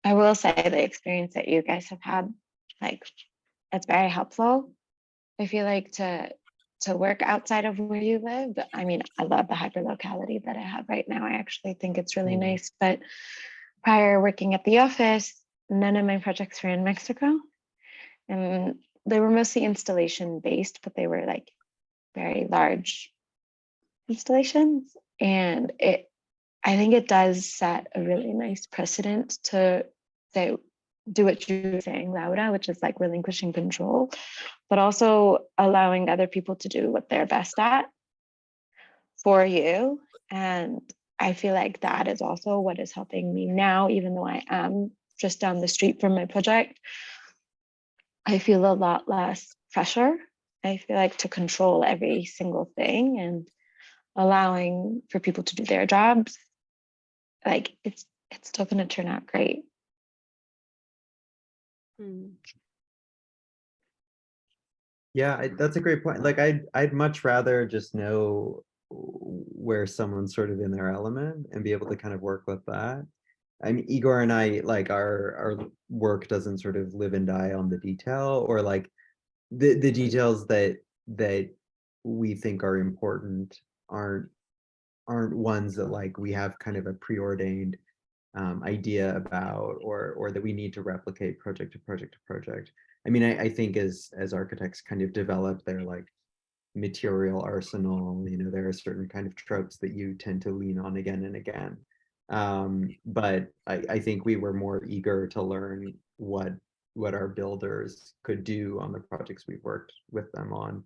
Speaker 4: I will say the experience that you guys have had, like, it's very helpful. I feel like to work outside of where you live. I mean, I love the hyperlocality that I have right now. I actually think it's really nice. But prior working at the office, none of my projects were in Mexico. And they were mostly installation based, but they were like very large installations. And I think it does set a really nice precedent to say, do what you're saying, Laura, which is like relinquishing control, but also allowing other people to do what they're best at for you. And I feel like that is also what is helping me now, even though I am just down the street from my project. I feel a lot less pressure. I feel like to control every single thing and allowing for people to do their jobs, like it's still going to turn out great.
Speaker 3: Yeah, that's a great point. Like I'd much rather just know where someone's sort of in their element and be able to kind of work with that. I mean, Igor and I, like our work doesn't sort of live and die on the detail, or like the details that we think are important aren't ones that like we have kind of a preordained idea about, or that we need to replicate project to project to project. I mean, I think as architects kind of develop their like material arsenal, you know, there are certain kind of tropes that you tend to lean on again and again. But I think we were more eager to learn what our builders could do on the projects we've worked with them on,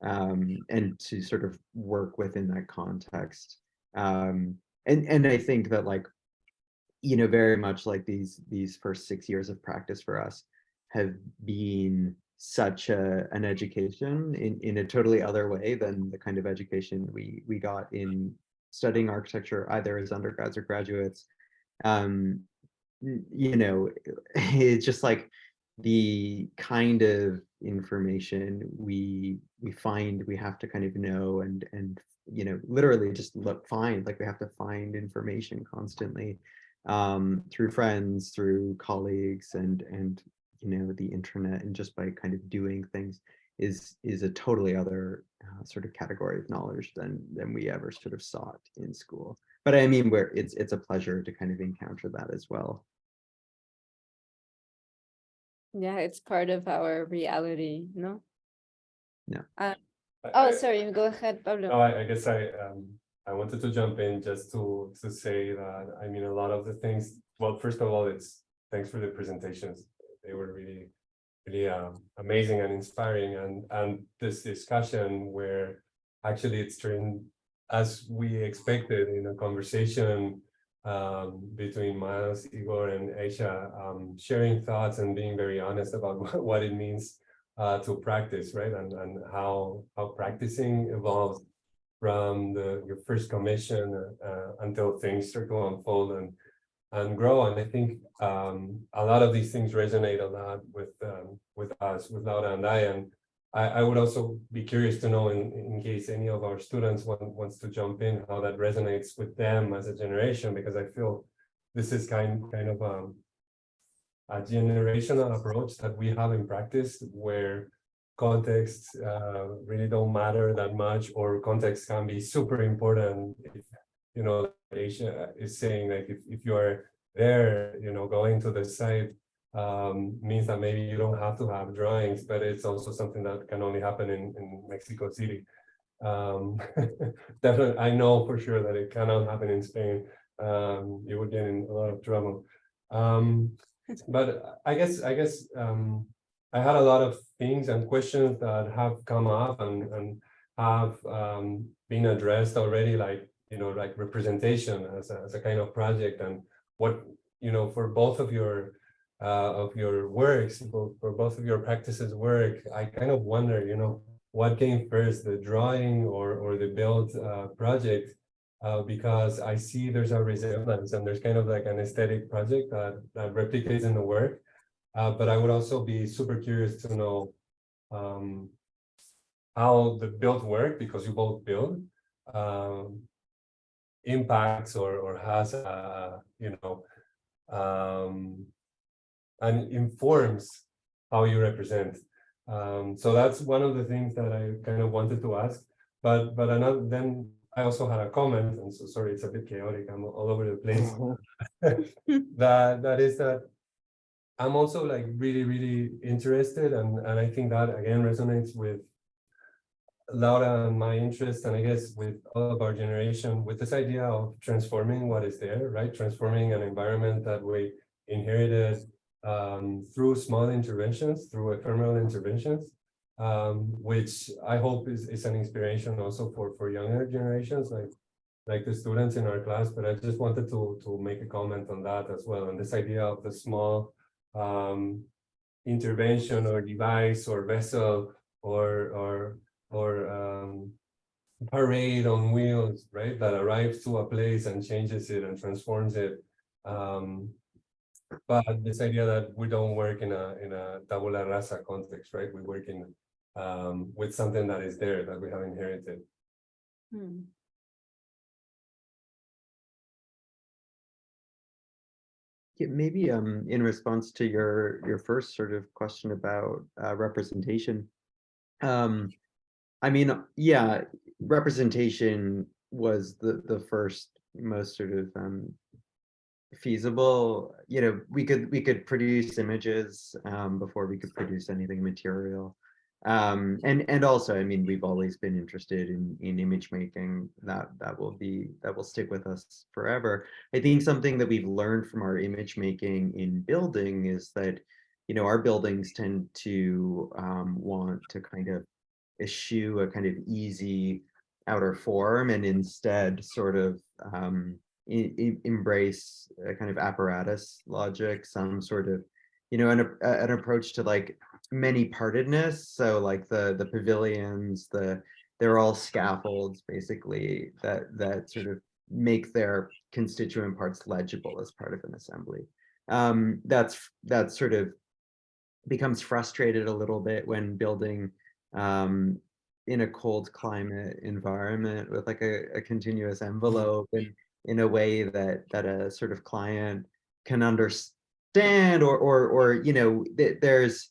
Speaker 3: and to sort of work within that context. And I think that, like, you know, very much like these first 6 years of practice for us have been such an education in a totally other way than the kind of education we got in studying architecture, either as undergrads or graduates. You know, it's just like the kind of information we find we have to kind of know, and you know, literally just find, like we have to find information constantly, through friends, through colleagues, and you know, the internet, and just by kind of doing things is a totally other sort of category of knowledge than we ever sort of sought in school. But I mean, where it's a pleasure to kind of encounter that as well.
Speaker 1: Yeah, it's part of our reality, no?
Speaker 3: Yeah.
Speaker 1: Oh, sorry, go ahead, Pablo.
Speaker 6: No, I guess I wanted to jump in just to say that, I mean, a lot of the things, well, first of all, it's thanks for the presentations. They were really amazing and inspiring, and this discussion where actually it's turned, as we expected, in a conversation between Miles, Igor, and Ayesha, sharing thoughts and being very honest about what it means to practice, right? And how practicing evolves from your first commission until things start to unfold and grow. And I think a lot of these things resonate a lot with us, with Laura and I. And I would also be curious to know, in case any of our students wants to jump in, how that resonates with them as a generation, because I feel this is kind of a generational approach that we have in practice, where contexts really don't matter that much, or context can be super important. If, you know, Ayesha is saying, like, if you are there, you know, going to the site means that maybe you don't have to have drawings, but it's also something that can only happen in Mexico City. Definitely, I know for sure that it cannot happen in Spain. You would get in a lot of trouble. But I guess I had a lot of things and questions that have come up and have been addressed already, like, you know, like representation as a kind of project, and what, you know, for both of your works, for both of your practices work, I kind of wonder, you know, what came first, the drawing or the build project, because I see there's a resemblance and there's kind of like an aesthetic project that replicates in the work. But I would also be super curious to know how the build work, because you both build, impacts or has and informs how you represent. So that's one of the things that I kind of wanted to ask. But another, then I also had a comment, and so sorry, it's a bit chaotic. I'm all over the place. that is that I'm also like really interested, and I think that again resonates with Laura and my interest, and I guess with all of our generation, with this idea of transforming what is there, right? Transforming an environment that we inherited through small interventions, through ephemeral interventions, which I hope is an inspiration also for younger generations, like the students in our class. But I just wanted to make a comment on that as well, and this idea of the small intervention or device or vessel or parade on wheels, right? That arrives to a place and changes it and transforms it. But this idea that we don't work in a tabula rasa context, right? We work in with something that is there that we have inherited.
Speaker 3: Yeah, maybe in response to your first sort of question about representation. I mean, yeah, representation was the first most sort of feasible. You know, we could produce images before we could produce anything material. And also, I mean, we've always been interested in image making. That will stick with us forever. I think something that we've learned from our image making in building is that, you know, our buildings tend to want to kind of eschew a kind of easy outer form, and instead sort of embrace a kind of apparatus logic, some sort of, you know, an approach to like many partedness. So like the pavilions, they're all scaffolds basically that sort of make their constituent parts legible as part of an assembly. That sort of becomes frustrated a little bit when building in a cold climate environment with like a continuous envelope, and in a way that a sort of client can understand, or you know, there's,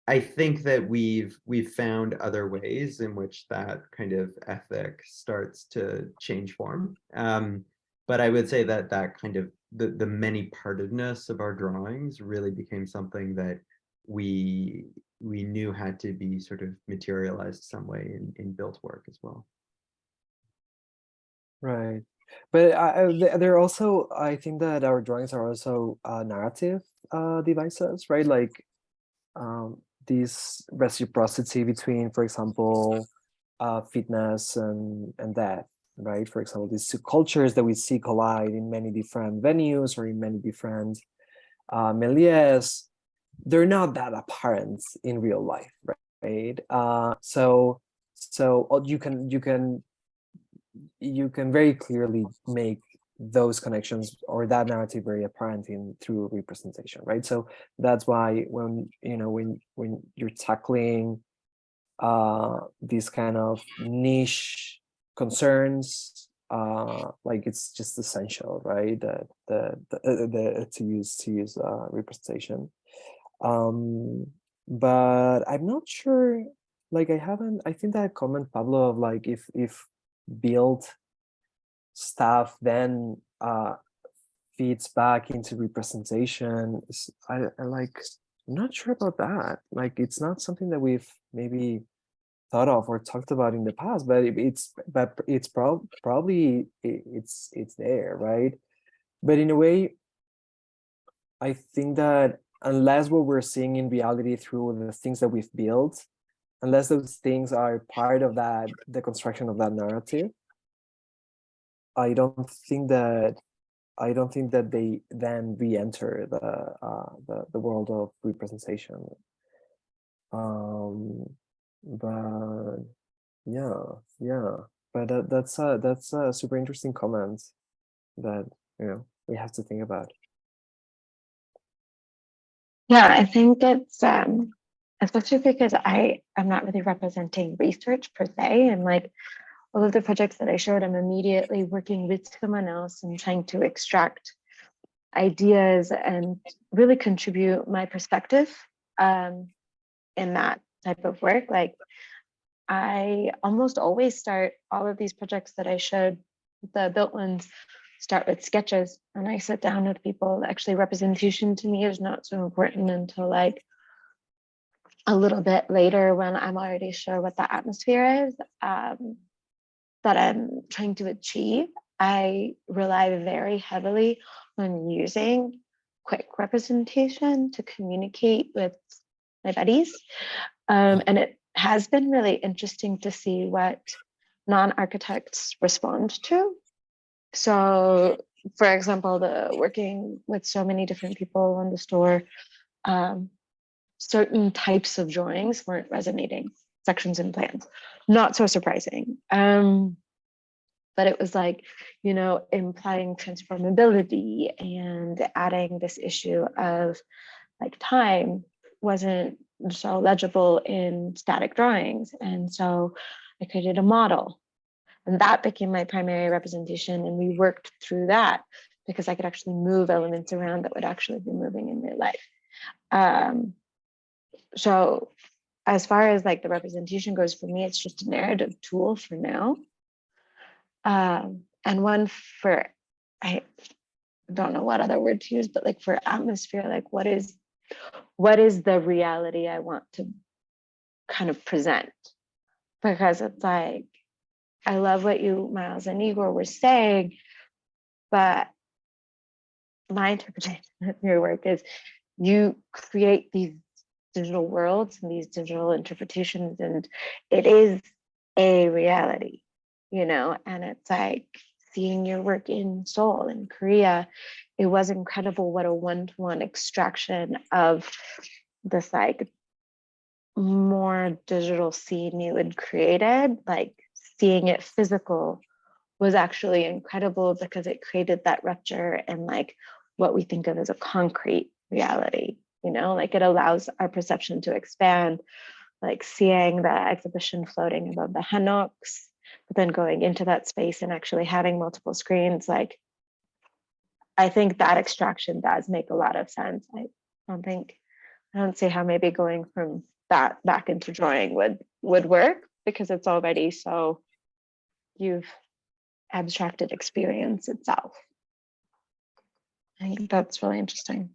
Speaker 3: I think that we've found other ways in which that kind of ethic starts to change form. But I would say that kind of the many partedness of our drawings really became something that we knew had to be sort of materialized some way in built work as well.
Speaker 2: Right. But they're also, I think that our drawings are also narrative devices, right? Like this reciprocity between, for example, fitness and death, right? For example, these two cultures that we see collide in many different venues or in many different milieus, they're not that apparent in real life, right? So you can very clearly make those connections or that narrative very apparent through representation, right? So that's why when you're tackling these kind of niche concerns, like it's just essential, right? To use representation. But I'm not sure, like I think that comment, Pablo, of like if built stuff then feeds back into representation, I'm not sure about that. Like it's not something that we've maybe thought of or talked about in the past, but it's probably it's there, right? But in a way, I think that unless what we're seeing in reality through the things that we've built, unless those things are part of the construction of that narrative, I don't think that they then re-enter the world of representation. But yeah. But that's a super interesting comment that we have to think about.
Speaker 4: Yeah, I think it's especially because I am not really representing research per se, and like all of the projects that I showed, I'm immediately working with someone else and trying to extract ideas and really contribute my perspective in that type of work. Like I almost always start all of these projects that I showed, the built ones, start with sketches, and I sit down with people. Actually, representation to me is not so important until like a little bit later when I'm already sure what the atmosphere is that I'm trying to achieve. I rely very heavily on using quick representation to communicate with my buddies. And it has been really interesting to see what non-architects respond to. So, for example, the working with so many different people on the store, certain types of drawings weren't resonating, sections and plans. Not so surprising. But it was like, implying transformability and adding this issue of like time wasn't so legible in static drawings. And so I created a model, and that became my primary representation. And we worked through that because I could actually move elements around that would actually be moving in real life. So as far as like the representation goes, for me, it's just a narrative tool for now. And one for, I don't know what other word to use, but like for atmosphere, like what is the reality I want to kind of present? Because it's like, I love what you, Miles and Igor, were saying, but my interpretation of your work is you create these digital worlds and these digital interpretations, and it is a reality, and it's like seeing your work in Seoul in Korea. It was incredible what a one-to-one extraction of this like more digital scene you had created, like seeing it physical was actually incredible because it created that rupture and like what we think of as a concrete reality, like it allows our perception to expand, like seeing the exhibition floating above the hammocks, but then going into that space and actually having multiple screens. Like, I think that extraction does make a lot of sense. I don't see how maybe going from that back into drawing would work, because it's already so you've abstracted experience itself. I think that's really interesting.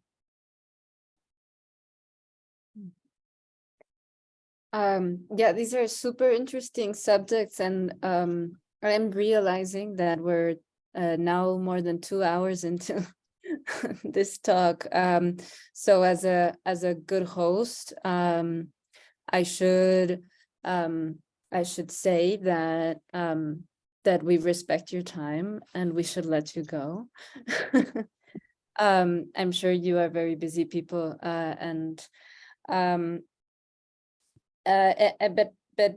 Speaker 1: Yeah, these are super interesting subjects, and I'm realizing that we're now more than 2 hours into this talk. So as a good host, I should say that that we respect your time and we should let you go. I'm sure you are very busy people, but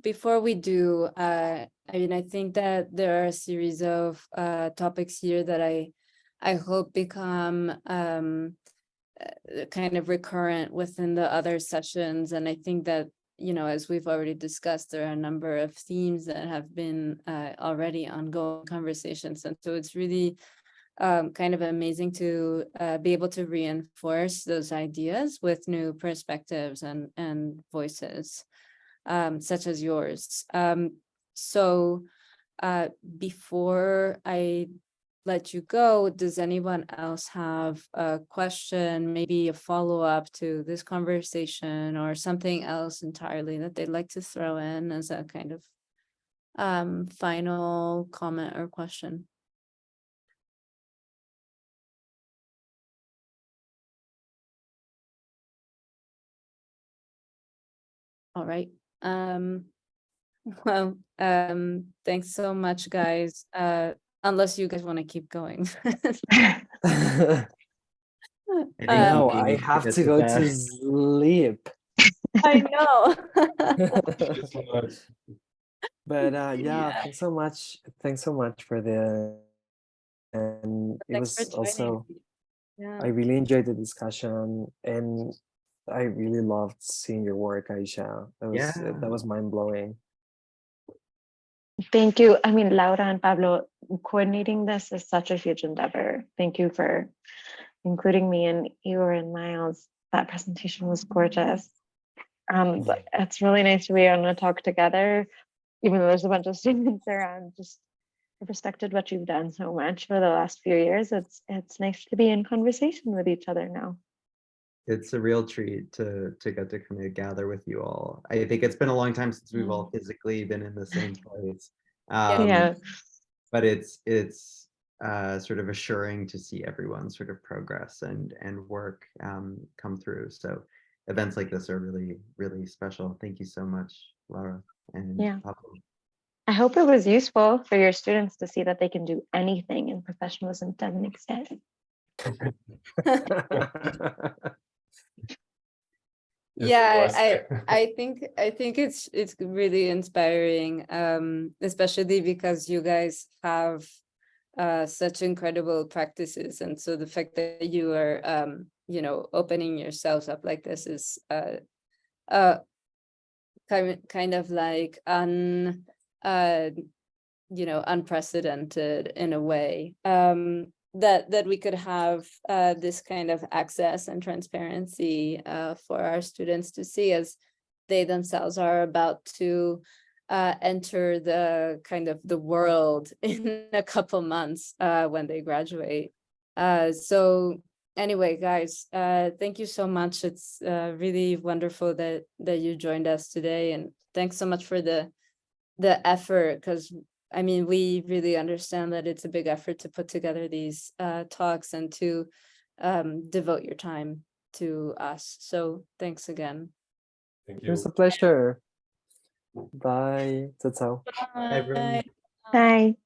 Speaker 1: before we do, I mean, I think that there are a series of topics here that I hope become kind of recurrent within the other sessions. And I think that, as we've already discussed, there are a number of themes that have been already ongoing conversations. And so it's really kind of amazing to be able to reinforce those ideas with new perspectives and voices, such as yours. So before I let you go, does anyone else have a question, maybe a follow-up to this conversation, or something else entirely that they'd like to throw in as a kind of final comment or question? All right. Well, thanks so much, guys. Unless you guys want to keep going.
Speaker 2: No, I have to go to sleep.
Speaker 1: I know.
Speaker 6: Thank you so much.
Speaker 2: But yeah,
Speaker 1: Yeah.
Speaker 2: thanks so much. Thanks so much for the, and it
Speaker 1: Thanks for
Speaker 2: was also,
Speaker 1: joining. Yeah.
Speaker 2: I really enjoyed the discussion, and I really loved seeing your work, Aisha. That was mind blowing.
Speaker 4: Thank you. I mean, Laura and Pablo, coordinating this is such a huge endeavor. Thank you for including me and Igor and Miles. That presentation was gorgeous. But it's really nice to be on a talk together, even though there's a bunch of students around. Just respected what you've done so much for the last few years. It's nice to be in conversation with each other now.
Speaker 3: It's a real treat to get to kind of gather with you all. I think it's been a long time since we've all physically been in the same place.
Speaker 4: Yeah.
Speaker 3: But it's sort of assuring to see everyone sort of progress and work come through. So events like this are really, really special. Thank you so much, Laura and
Speaker 4: Yeah.
Speaker 3: Pablo.
Speaker 4: I hope it was useful for your students to see that they can do anything and professionalism doesn't exist.
Speaker 6: Yes, it
Speaker 1: Yeah,
Speaker 6: was.
Speaker 1: I think it's really inspiring, especially because you guys have such incredible practices, and so the fact that you are you know, opening yourselves up like this is kind of like you know, unprecedented in a way, that we could have this kind of access and transparency for our students to see as they themselves are about to enter the kind of the world in a couple months when they graduate. So anyway, guys, thank you so much. It's really wonderful that you joined us today, and thanks so much for the effort, because I mean, we really understand that it's a big effort to put together these talks and to devote your time to us. So thanks again.
Speaker 6: Thank
Speaker 2: It was
Speaker 6: you.
Speaker 2: a pleasure. Bye. Ciao, ciao.
Speaker 3: Everyone.
Speaker 4: Bye.